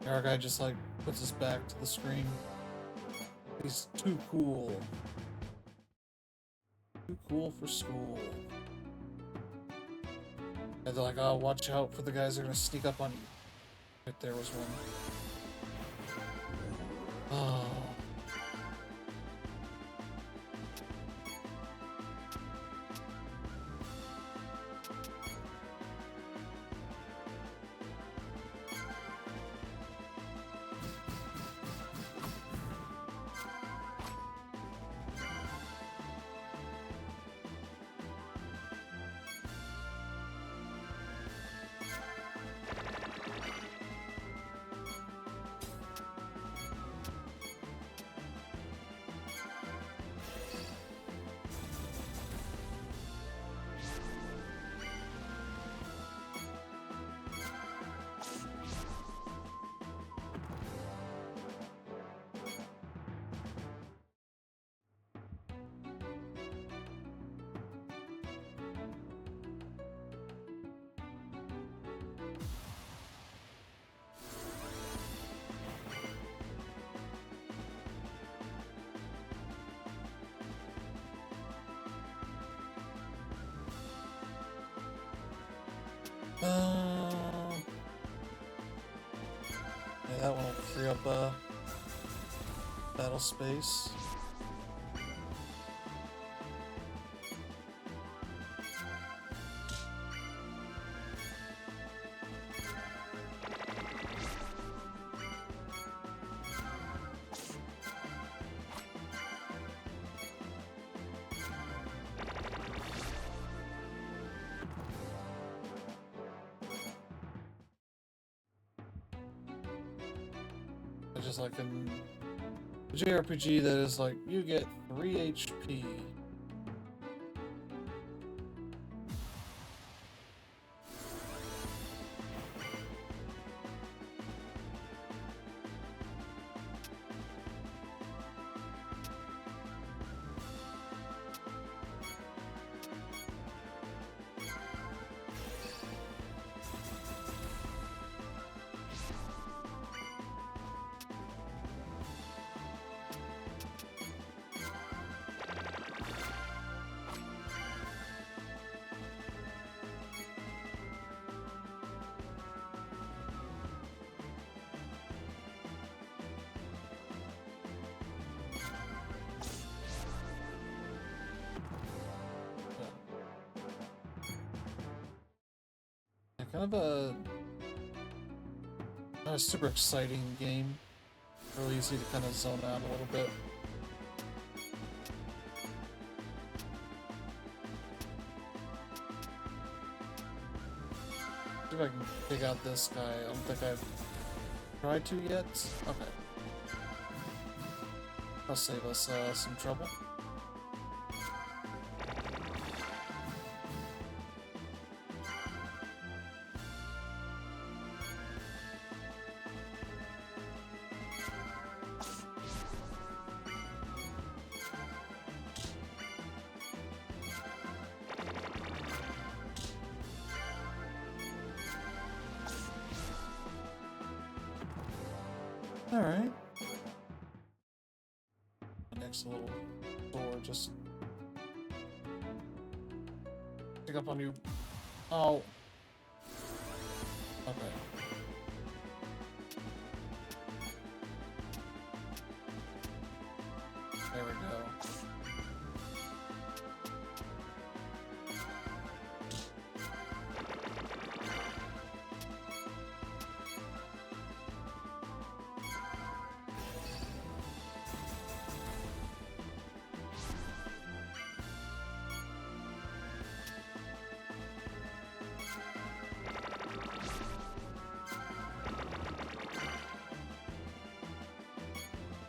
Our guy just like puts his back to the screen. He's too cool. Too cool for school. And they're like, oh, watch out for the guys that are gonna sneak up on you. Right there was one. Oh. Yeah, that one will free up battle space. Just like in a JRPG that is like, you get 3 HP. Kind of a not a super exciting game. Really easy to kind of zone out a little bit. See if I can pick out this guy. I don't think I've tried to yet. Okay. That'll save us some trouble. Alright. Next little door, just pick up on you. Oh. Okay. There we go.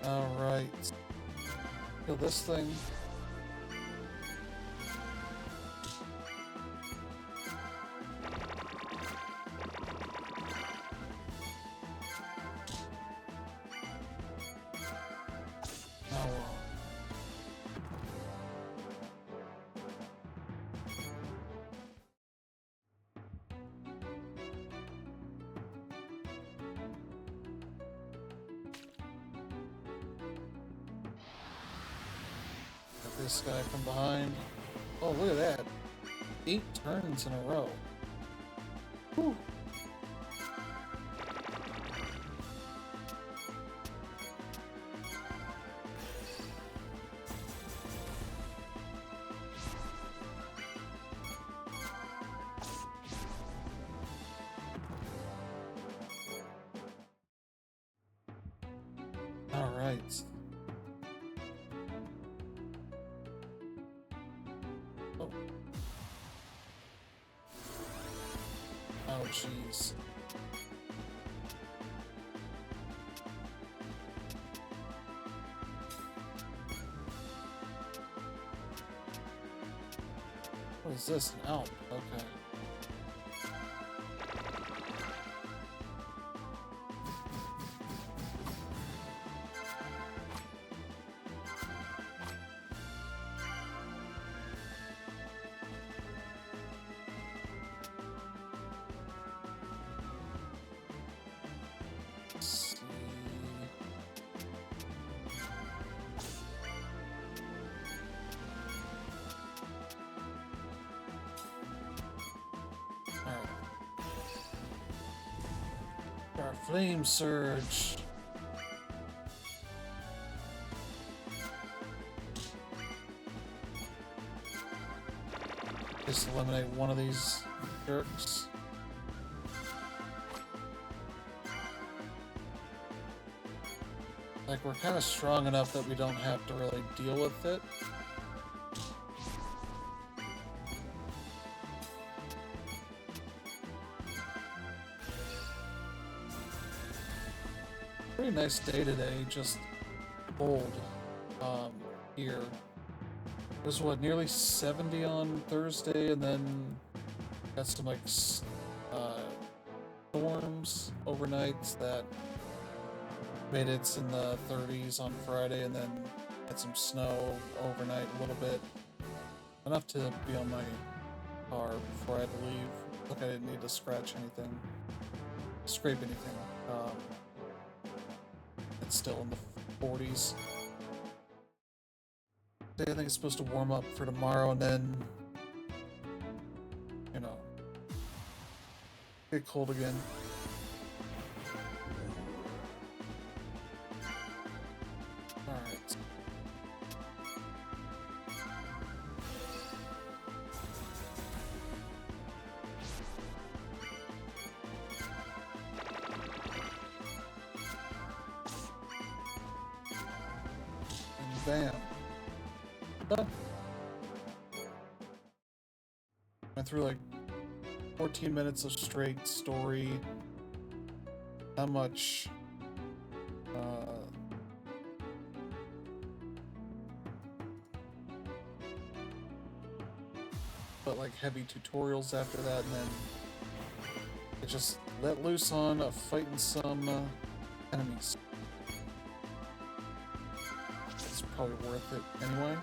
Alright. Kill this thing. This guy from behind. Oh, look at that. 8 turns in a row. Whew. All right. Oh, jeez. What is this? An Alp? Okay. Our flame surge. Just eliminate one of these jerks. Like, we're kind of strong enough that we don't have to really deal with it. Pretty nice day today, just cold here. It was what, nearly 70 on Thursday, and then got some like storms overnight that made it in the 30s on Friday, and then had some snow overnight a little bit. Enough to be on my car before I had to leave. Look, I didn't need to scratch anything, scrape anything. It's still in the 40s. I think it's supposed to warm up for tomorrow, and then, you know, get cold again. Alright. And bam. Done. Went through like 14 minutes of straight story. Not much but like heavy tutorials after that, and then I just let loose on fighting some enemies. It's probably worth it anyway.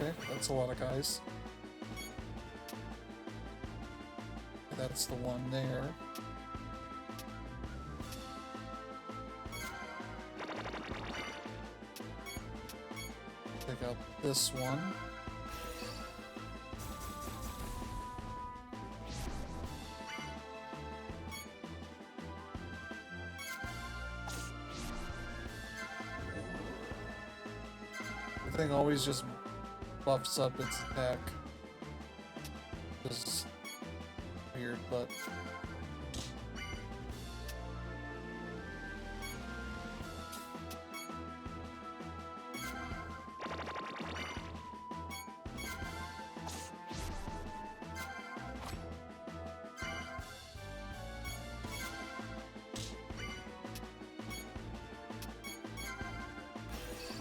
Okay, that's a lot of guys. That's the one there. Take out this one. thing always just buffs up its attack. Just weird, but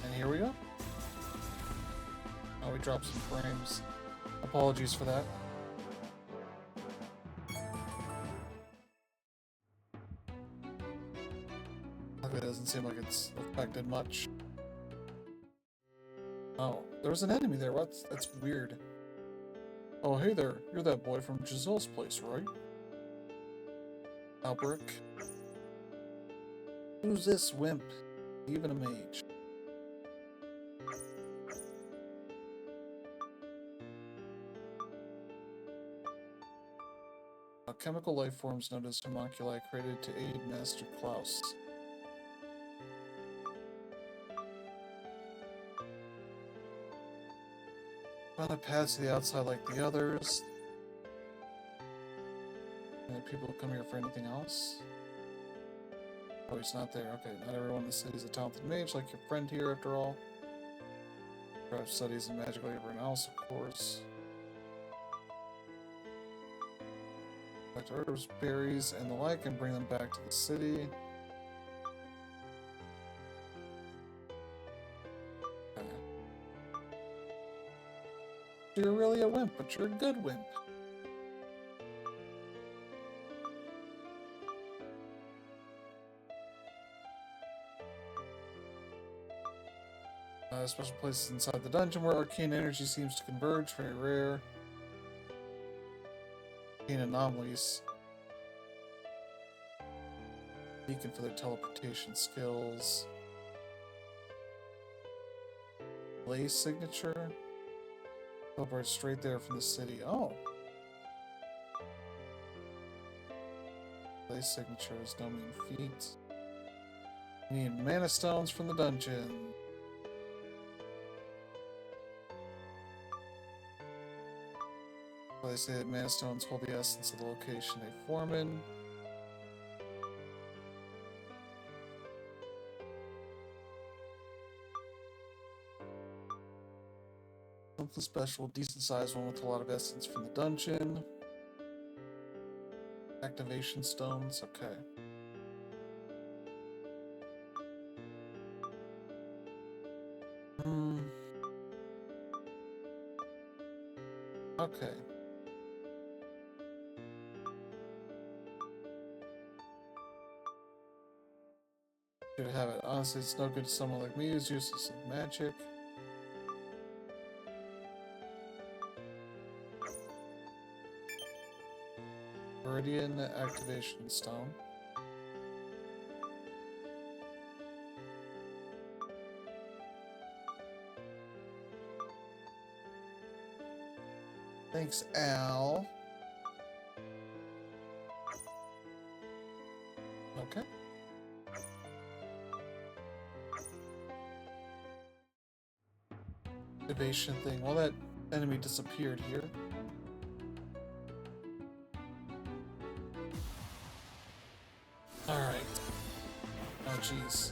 and here we go. Oh, we dropped some frames. Apologies for that. It doesn't seem like it's affected much. Oh, there was an enemy there. That's weird. Oh, hey there. You're that boy from Giselle's place, right? Albrecht. Who's this wimp? Even a mage. Chemical life forms known as homunculi created to aid Master Klaus. Found a path to the outside like the others. And people come here for anything else? Oh, he's not there. Okay, not everyone in the city is a talented mage like your friend here, after all. Perhaps studies in magic like everyone else, of course. Collect herbs, berries, and the like, and bring them back to the city. Okay. You're really a wimp, but you're a good wimp. Special places inside the dungeon where arcane energy seems to converge, very rare. Arcane anomalies. Beacon for their teleportation skills. Blaze signature. Teleport straight there from the city. Oh. Blaze signatures don't mean feet. We need mana stones from the dungeon. They say that mana stones hold the essence of the location they form in. Something special, decent sized one with a lot of essence from the dungeon. Activation stones, okay. Okay. Should have it. Honestly, it's no good to someone like me who's useless in magic. Meridian activation stone. Thanks, Al. Okay. Activation thing. Well, that enemy disappeared here. Alright. Oh, jeez.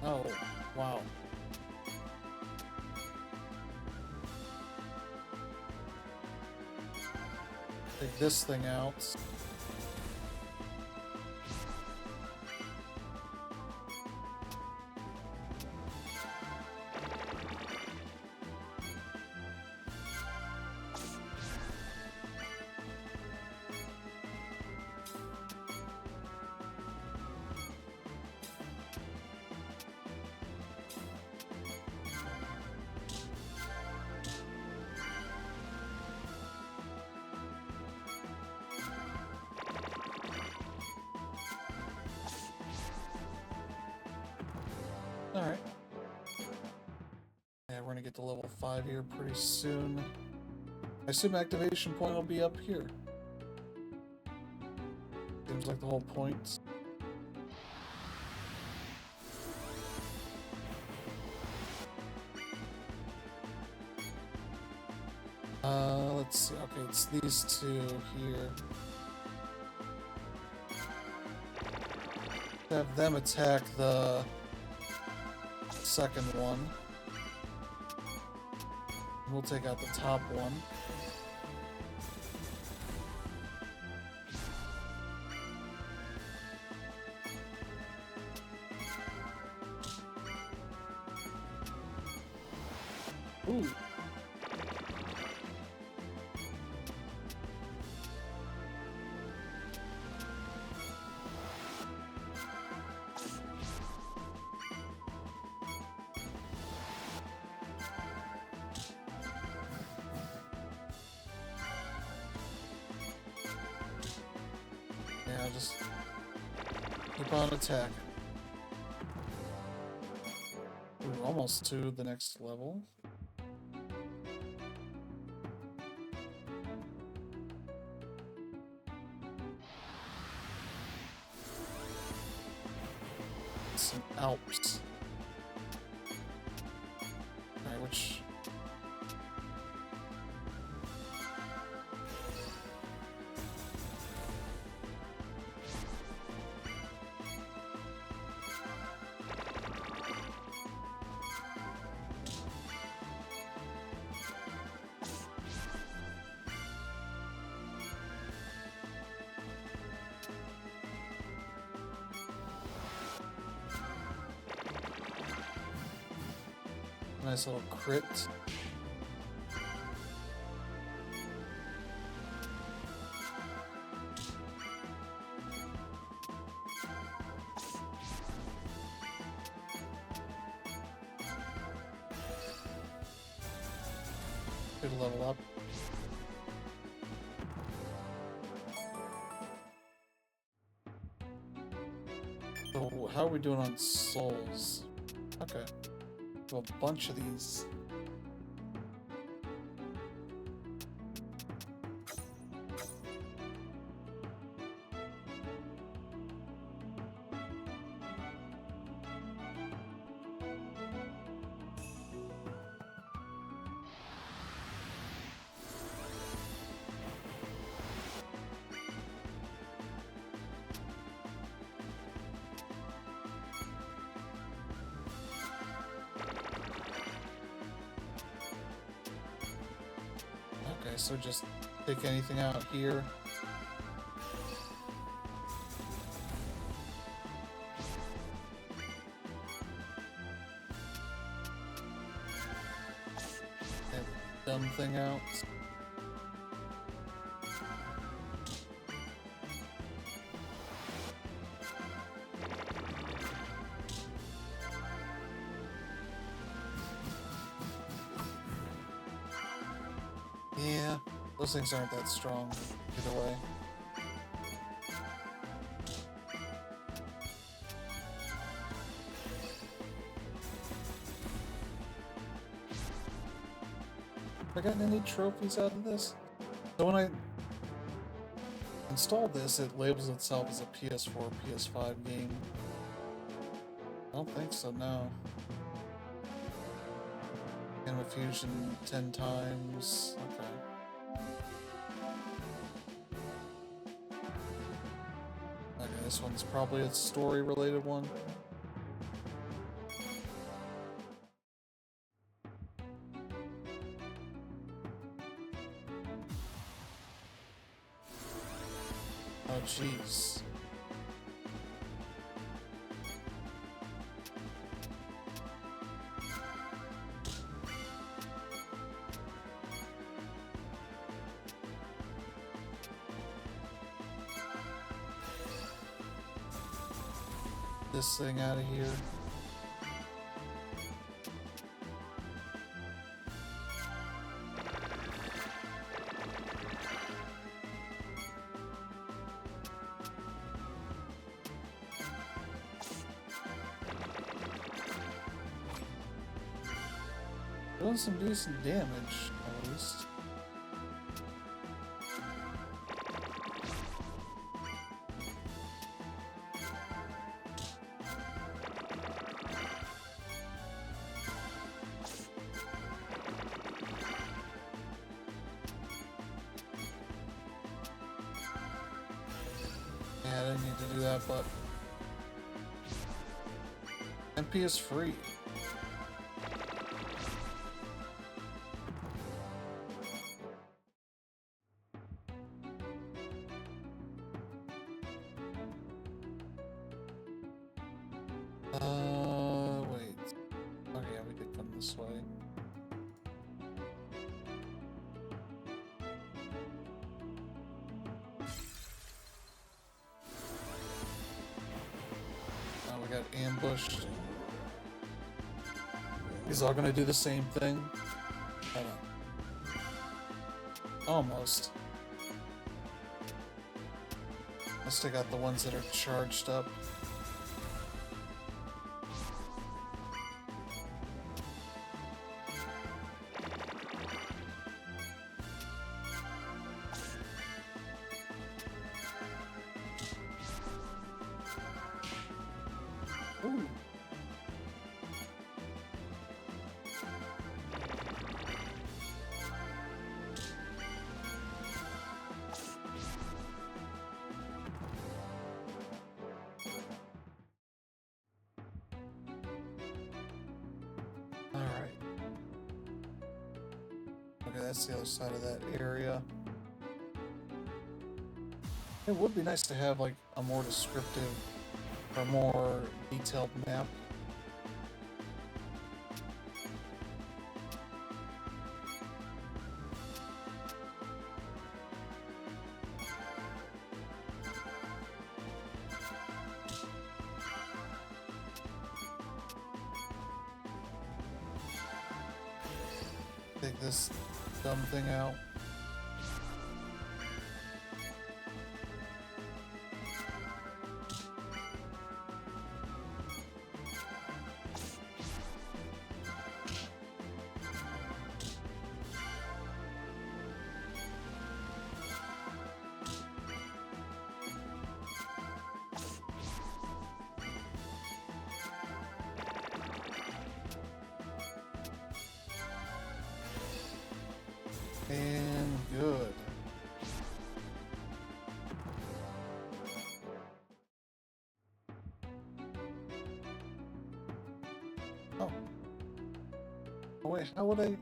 Oh, wow. Take this thing out. Alright. Yeah, we're gonna get to level 5 here pretty soon. I assume activation point will be up here. Seems like the whole point. Let's see. Okay, it's these two here. Have them attack the second one. We'll take out the top one. Ooh. Yeah, just keep on attacking. Ooh, almost to the next level. Some Alps. Alright, which... Nice little crit. Good level up. So how are we doing on souls? Okay. A bunch of these. Okay, so just take anything out here. That dumb thing out. Yeah, those things aren't that strong either way. Have I gotten any trophies out of this? So when I installed this, it labels itself as a PS4, PS5 game. I don't think so, no. Anima Fusion 10 times. Okay. Okay, this one's probably a story-related one. Oh, jeez. This thing out of here. Doing some decent damage, at least. to do that, but MP is free. Wait. Oh yeah, we did come this way. Oh, we got ambushed. He's all gonna do the same thing. I don't know. Almost. Must have got the ones that are charged up. Ooh. Alright. Okay, that's the other side of that area. It would be nice to have like a more descriptive or more detailed map. Take this dumb thing out. And good. Oh. Oh wait, how would I...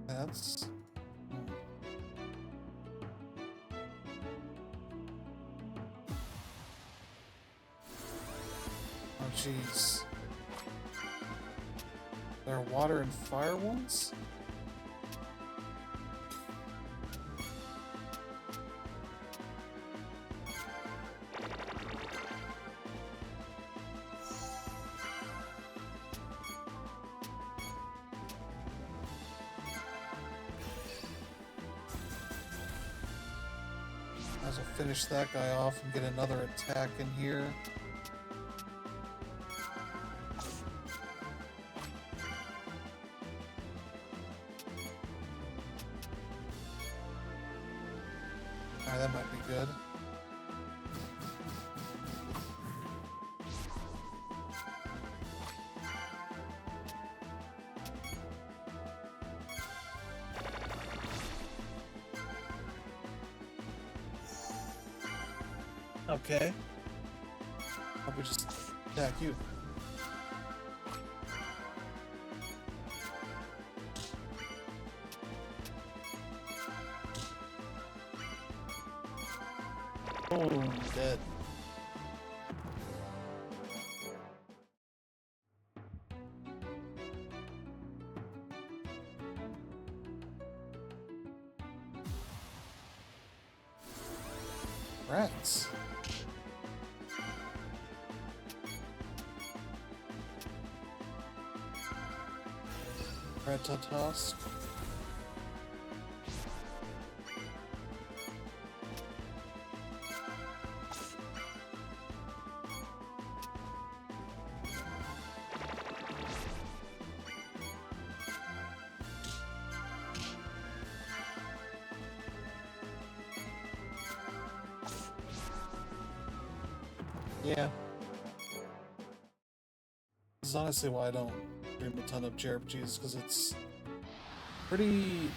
That's... Oh jeez. There are water and fire ones? Might as well finish that guy off and get another attack in here. Alright, that might be good. Okay. I'll just attack you. Boom, dead. Rats. Ratatosk. Yeah. This is honestly why I don't stream a ton of JRPGs, because it's pretty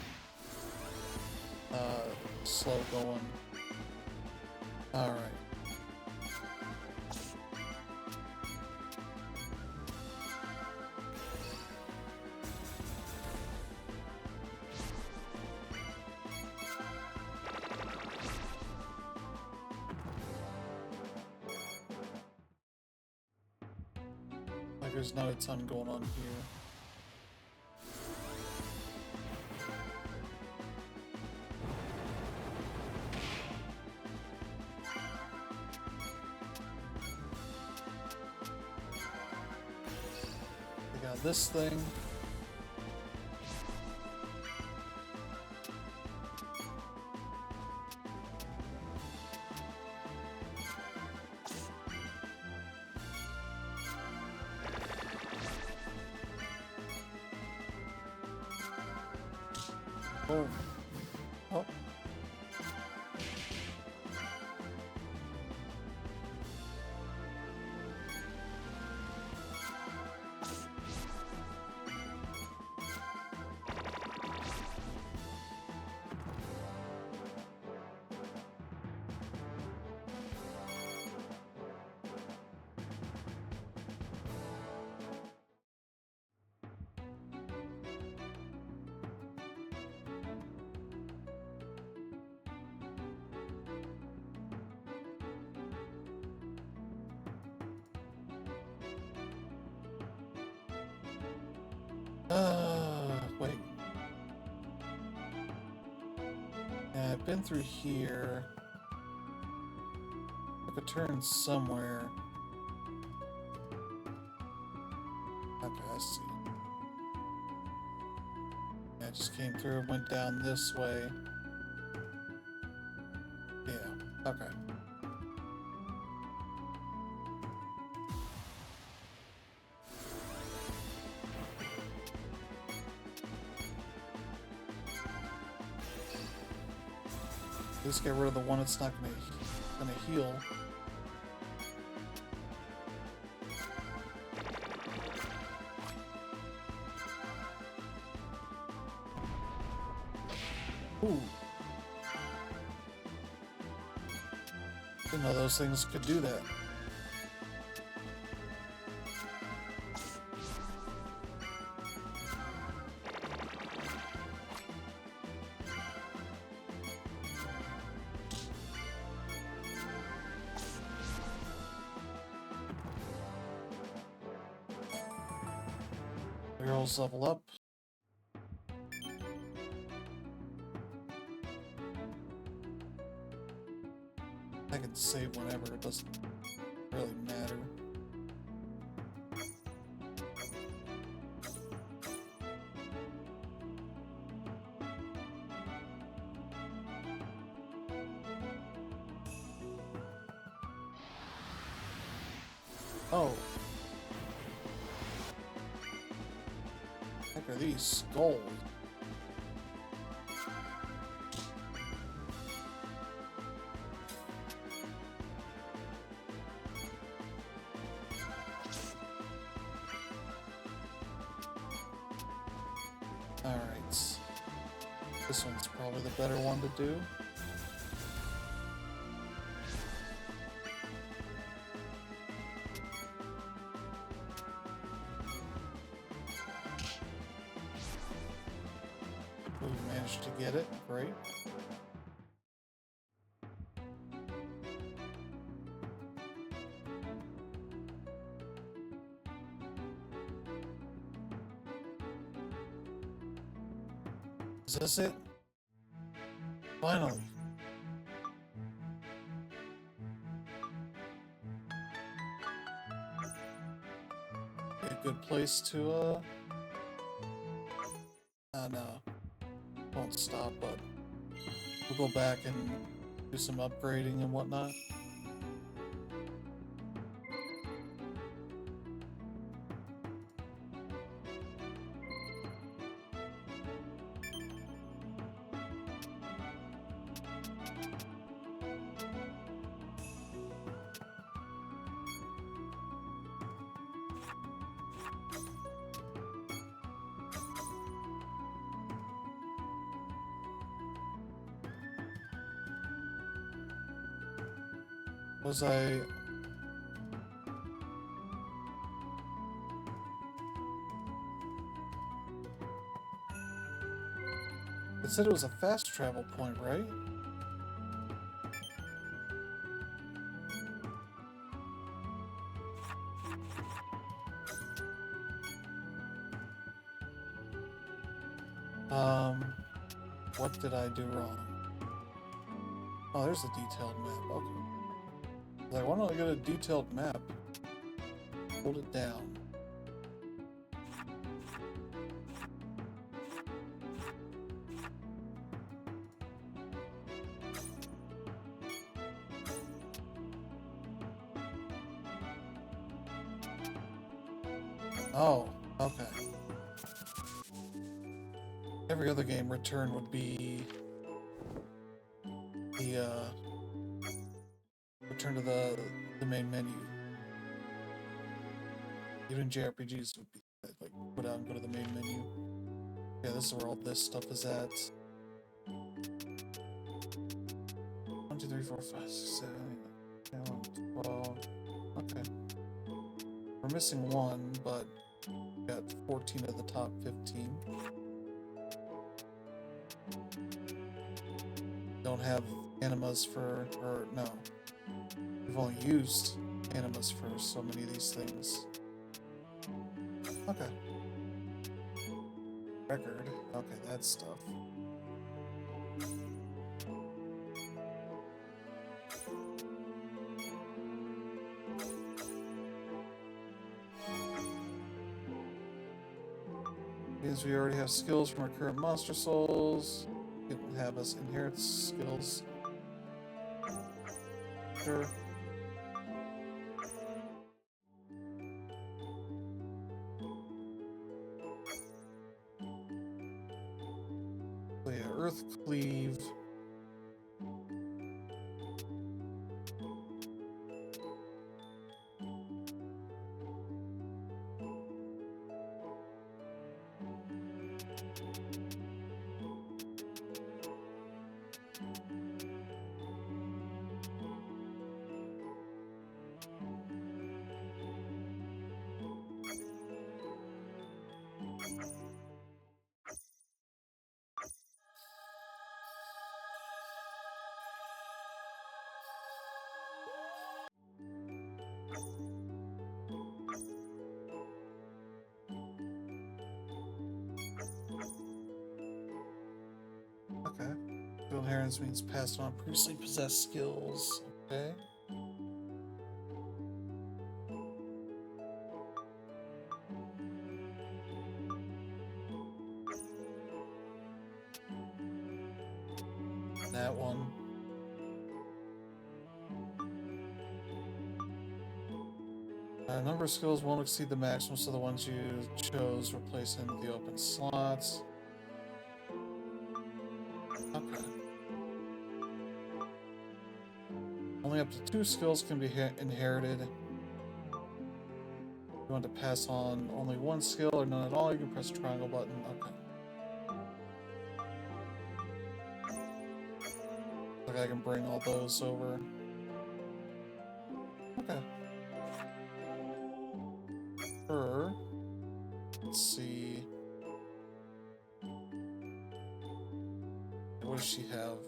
slow going. Alright. Like there's not a ton going on here. This thing. Oh. Oh. Wait. Yeah, I've been through here. Took a turn somewhere. Okay, I see. Yeah, I just came through and went down this way. Yeah, okay. At least get rid of the one that's not gonna heal. Ooh. Didn't know those things could do that. Girls level up. I can save whenever, it doesn't really matter. Oh. Heck are these gold? Alright. This one's probably the better one to do. We managed to get it. Great. Is this it? Finally. A good place to, no. Won't stop, but we'll go back and do some upgrading and whatnot. Was I... It said it was a fast travel point, right? What did I do wrong? Oh, there's a detailed map. Okay. Like, why don't I get a detailed map? Hold it down. Oh, okay. Every other game return would be the return to the main menu. Even JRPGs would be like put out and go to the main menu. Yeah, this is where all this stuff is at. 1, 2, 3, 4, 5, 6, 7, 8, 9, 12. Okay. We're missing one, but we got 14 of the top 15. Don't have animas for, or no. We've only used animas for so many of these things. Okay. Record. Okay, that stuff. Means we already have skills from our current monster souls. You can have us inherit skills. Sure. So yeah, Earth Cleave. Okay. Skill inheritance means passed on previously possessed skills. Okay. That one. Number of skills won't exceed the maximum, so the ones you chose replace into the open slots. Okay. Only up to 2 skills can be inherited. If you want to pass on only 1 skill or none at all, you can press the triangle button. Okay. Like I can bring all those over. Okay. Her. Let's see. What does she have?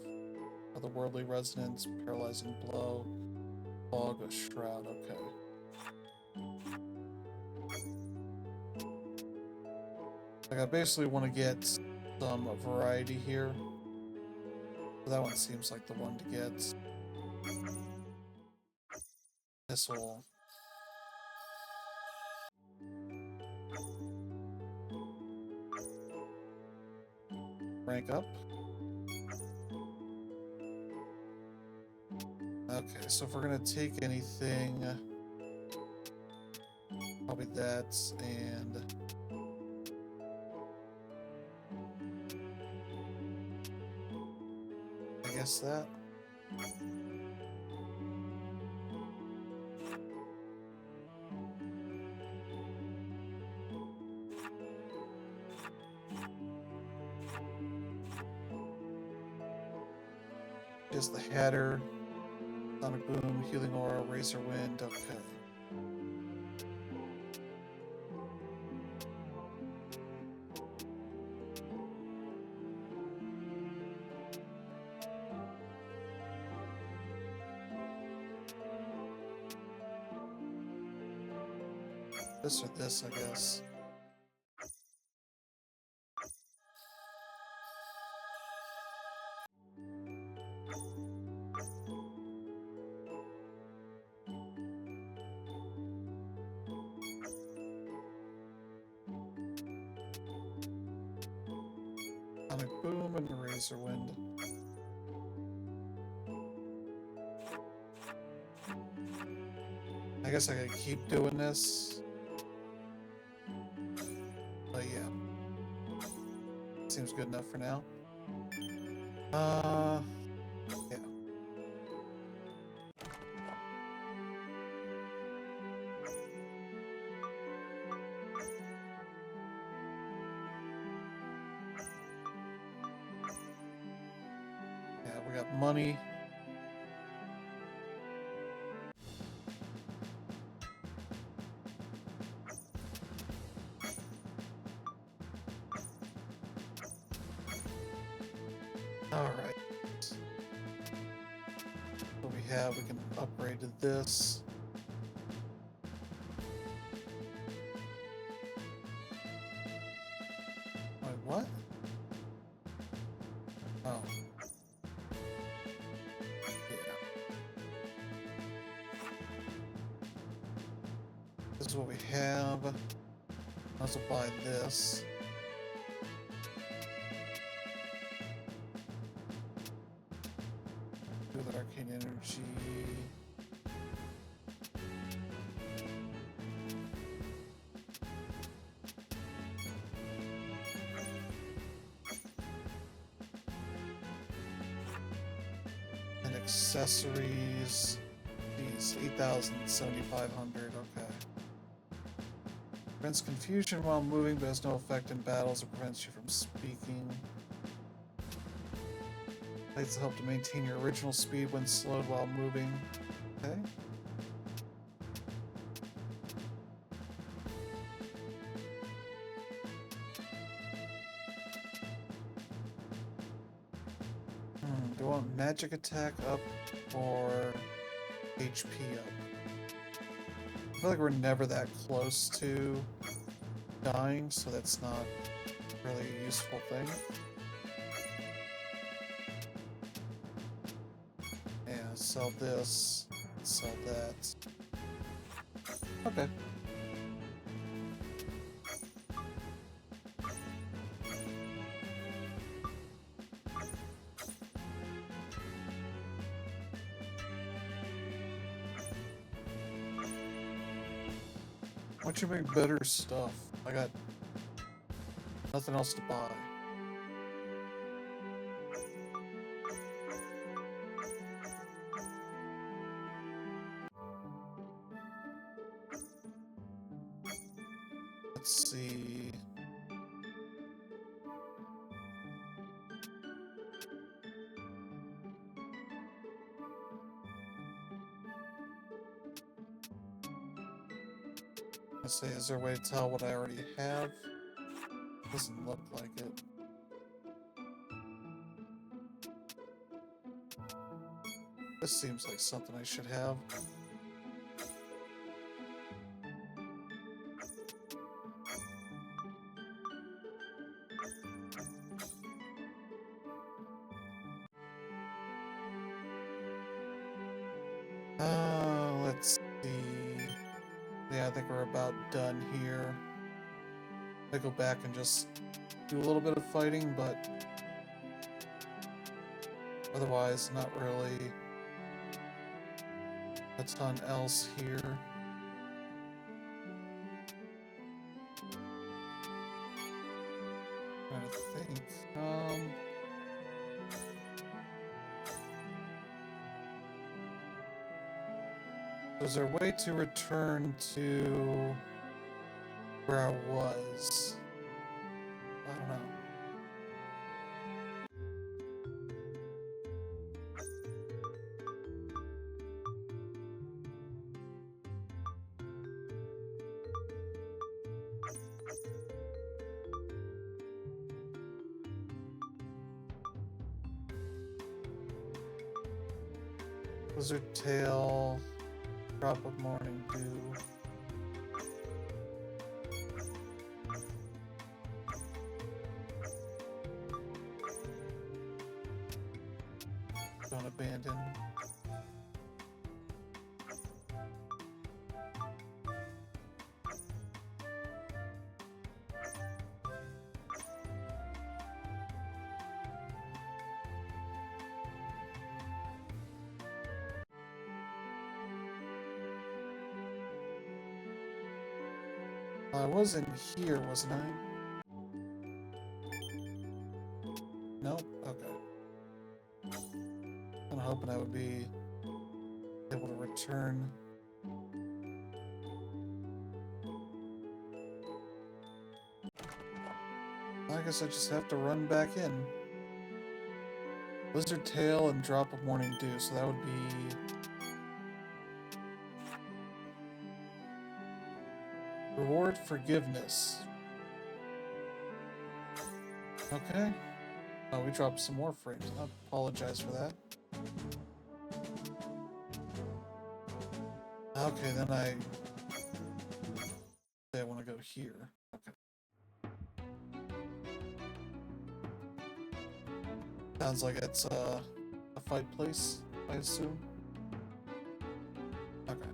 Otherworldly resonance, paralyzing blow, fog, a shroud. Okay. Like I basically want to get some variety here. That one seems like the one to get. This will rank up. Okay, so if we're gonna take anything, probably that and I guess that. Just the header. Sonic Boom, Healing Aura, Razor Wind, okay. This or this, I guess. Sonic Boom and Razor Wind. I guess I gotta keep doing this. But yeah. Seems good enough for now. Yeah. Yeah, we got money. Alright. What we have, we can upgrade to this. Wait, what? Oh. Yeah. This is what we have. Let's apply this. Do the arcane energy. And accessories. These 8,000, 7,500. Okay. Prevents confusion while moving, but has no effect in battles or prevents you from speaking. Lights help to maintain your original speed when slowed while moving. Okay. Do I want magic attack up or HP up? I feel like we're never that close to dying, so that's not really a useful thing. Yeah, sell this, sell that. Okay. Why don't you make better stuff? I got nothing else to buy. Let's see. Let's see, is there a way to tell what I already have? Doesn't look like it. This seems like something I should have. Let's see. Yeah, I think we're about done here. I go back and just do a little bit of fighting, but otherwise not really a ton else here. Trying to think. Was there a way to return to where I was? I don't know. Lizard tail, drop of morning dew. Don't abandon. I wasn't here, wasn't I? Nope. Okay. I'm hoping I would be able to return. I guess I just have to run back in. Lizard tail and drop of morning dew, so that would be reward forgiveness. Okay. Oh, we dropped some more frames. I apologize for that. Okay, then I want to go here. Okay. Sounds like it's a fight place, I assume. Okay.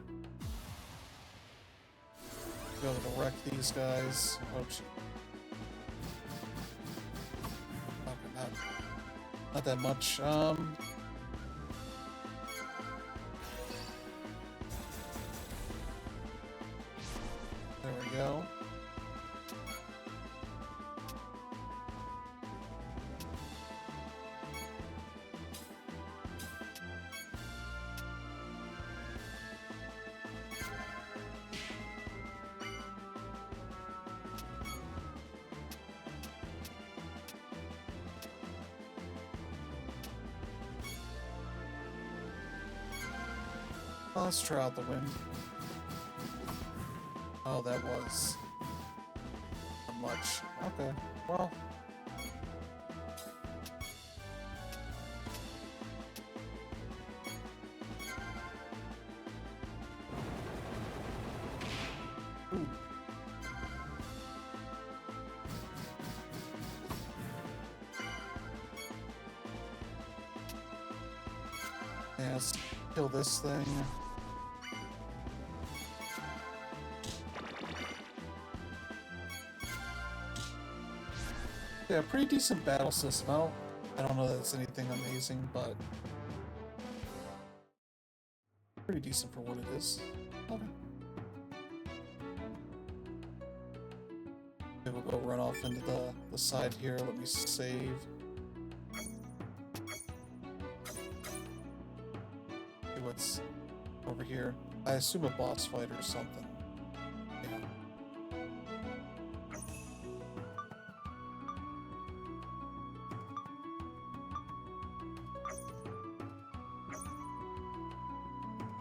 Be able to wreck these guys. Oh, shit. Okay, not that much. There we go. Well, let's try out the wind. Oh, that was not much. Okay, well. Ooh. Yeah, let's kill this thing. Yeah, pretty decent battle system. I don't know that it's anything amazing, but pretty decent for what it is. Okay. Maybe we'll go run off into the side here. Let me save. See what's over here. I assume a boss fight or something. Yeah.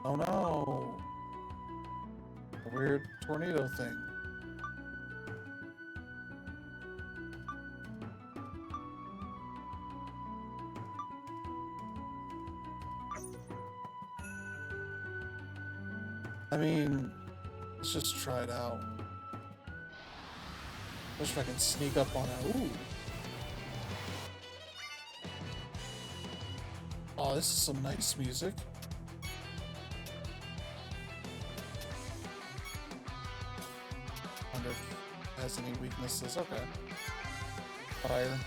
Oh no! A weird tornado thing. I mean, let's just try it out. Wish if I can sneak up on it. Ooh! Oh, this is some nice music. Wonder if it has any weaknesses. Okay. Fire.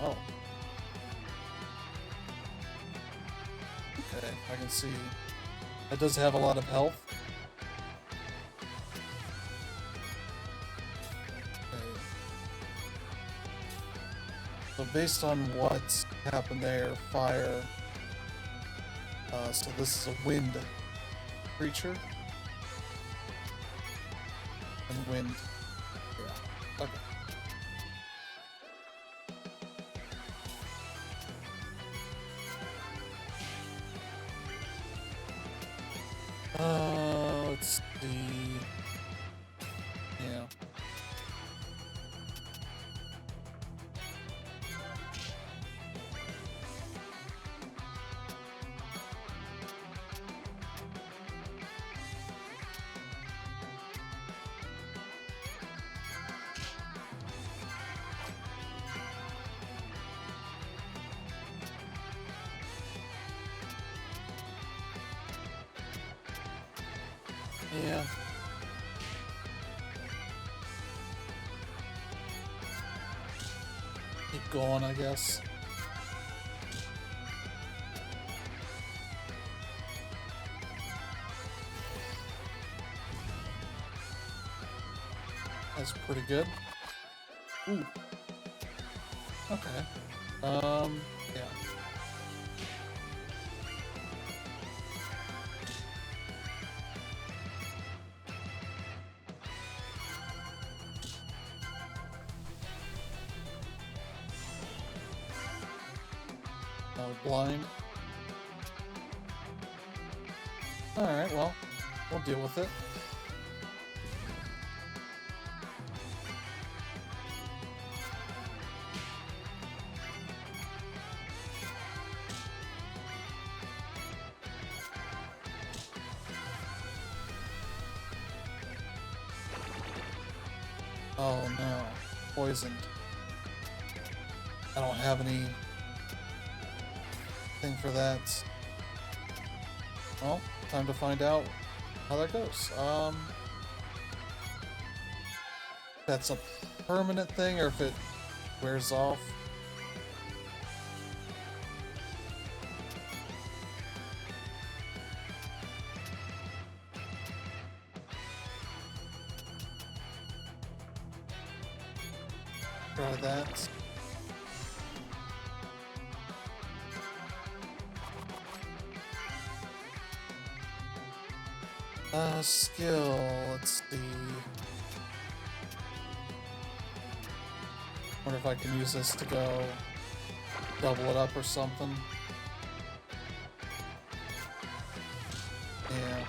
Oh. Okay, I can see. It does have a lot of health. Okay. So based on what happened there, fire. So this is a wind creature. And wind. Yeah. Okay. Let's see. Yeah. Yeah. Keep going, I guess. That's pretty good. Ooh. Okay. Yeah. Blind. Alright, well, we'll deal with it. Oh no. Poisoned. I don't have any thing for that. Well, time to find out how that goes. That's a permanent thing, or if it wears off. Try that. Skill, let's see. Wonder if I can use this to go double it up or something. Yeah.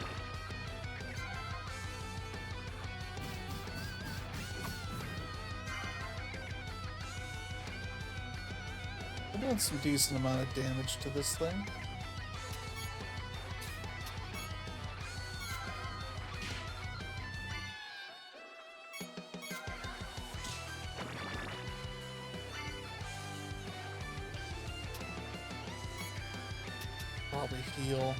We're doing some decent amount of damage to this thing. Probably heal.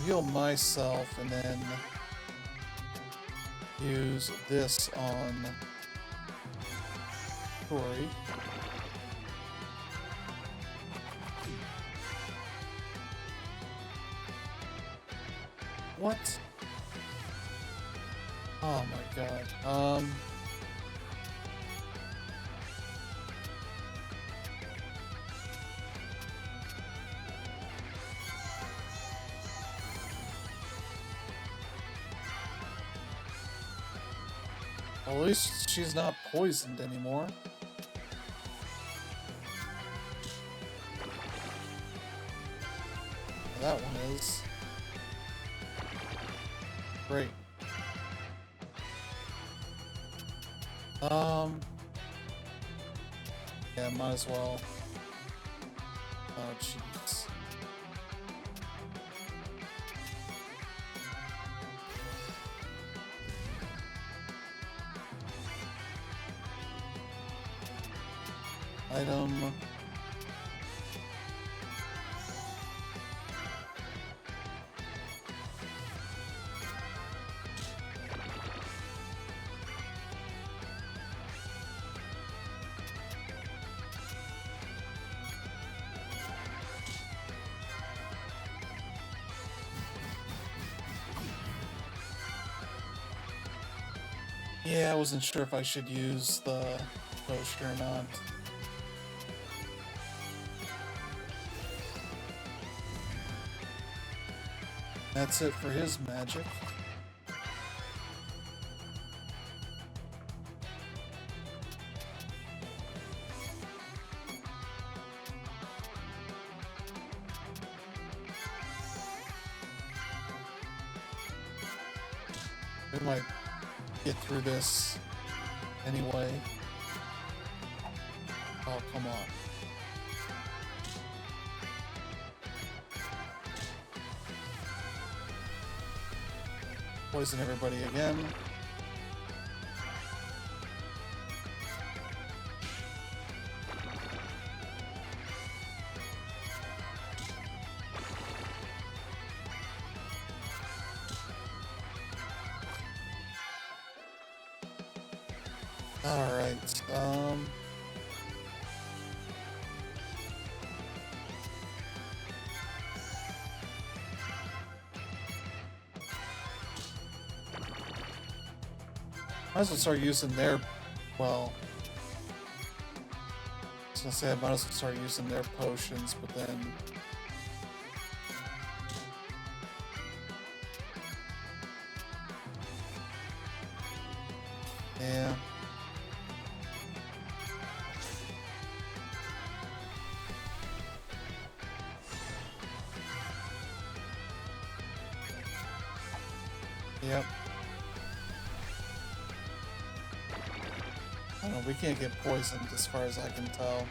Heal myself and then use this on Tori. What? Oh my god. Well, at least she's not poisoned anymore. That one is. Great. Yeah, might as well. Oh, jeez. Item. Yeah, I wasn't sure if I should use the potion or not. That's it for his magic. We might get through this anyway. Oh, come on. Poison everybody again. Alright, might as well start using their, well, I was gonna say I might as well start using their potions, but then... Yeah. Yep. I don't know, we can't get poisoned as far as I can tell.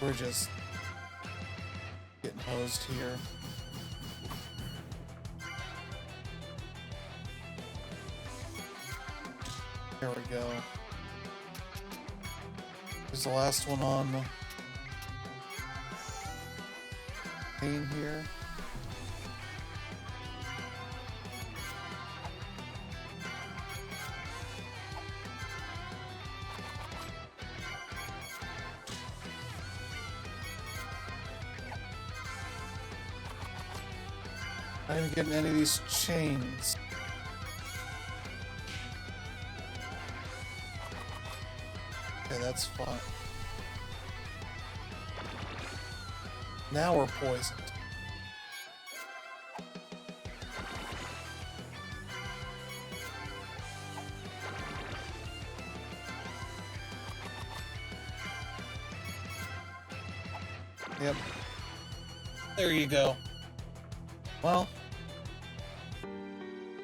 We're just getting hosed here. There we go. Here's the last one on the pane here. I didn't get any of these chains. Okay, that's fine. Now we're poisoned. Yep. There you go. Well,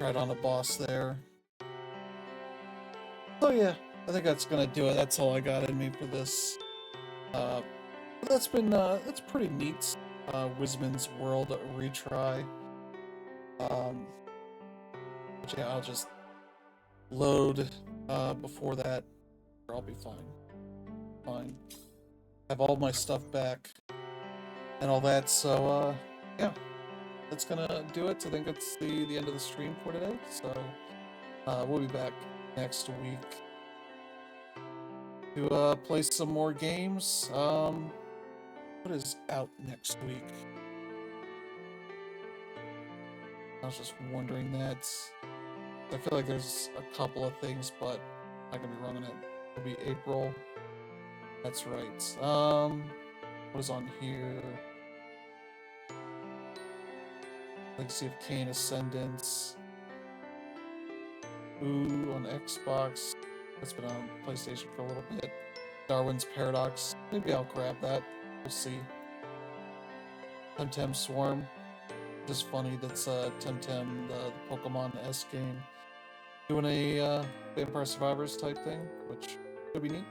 right on the boss there. Oh yeah, I think that's gonna do it. That's all I got in me for this. That's pretty neat. WiZmans World retry. But yeah, I'll just load before that. I'll be fine. Fine. Have all my stuff back and all that. So yeah, that's gonna do it. I think it's the end of the stream for today. So we'll be back next week to play some more games. What is out next week? I was just wondering that. I feel like there's a couple of things, but I could be wrong on it. It'll be April. That's right. What is on here? Legacy of Kain Ascendance. Ooh, on Xbox. That's been on PlayStation for a little bit. Darwin's Paradox. Maybe I'll grab that. We'll see. Temtem Swarm. Just funny that's Temtem, the Pokemon-esque game, doing a Vampire Survivors type thing, which could be neat.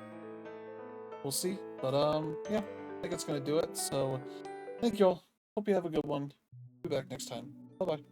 We'll see. But yeah, I think it's gonna do it. So thank you all. Hope you have a good one. Be back next time. Bye bye.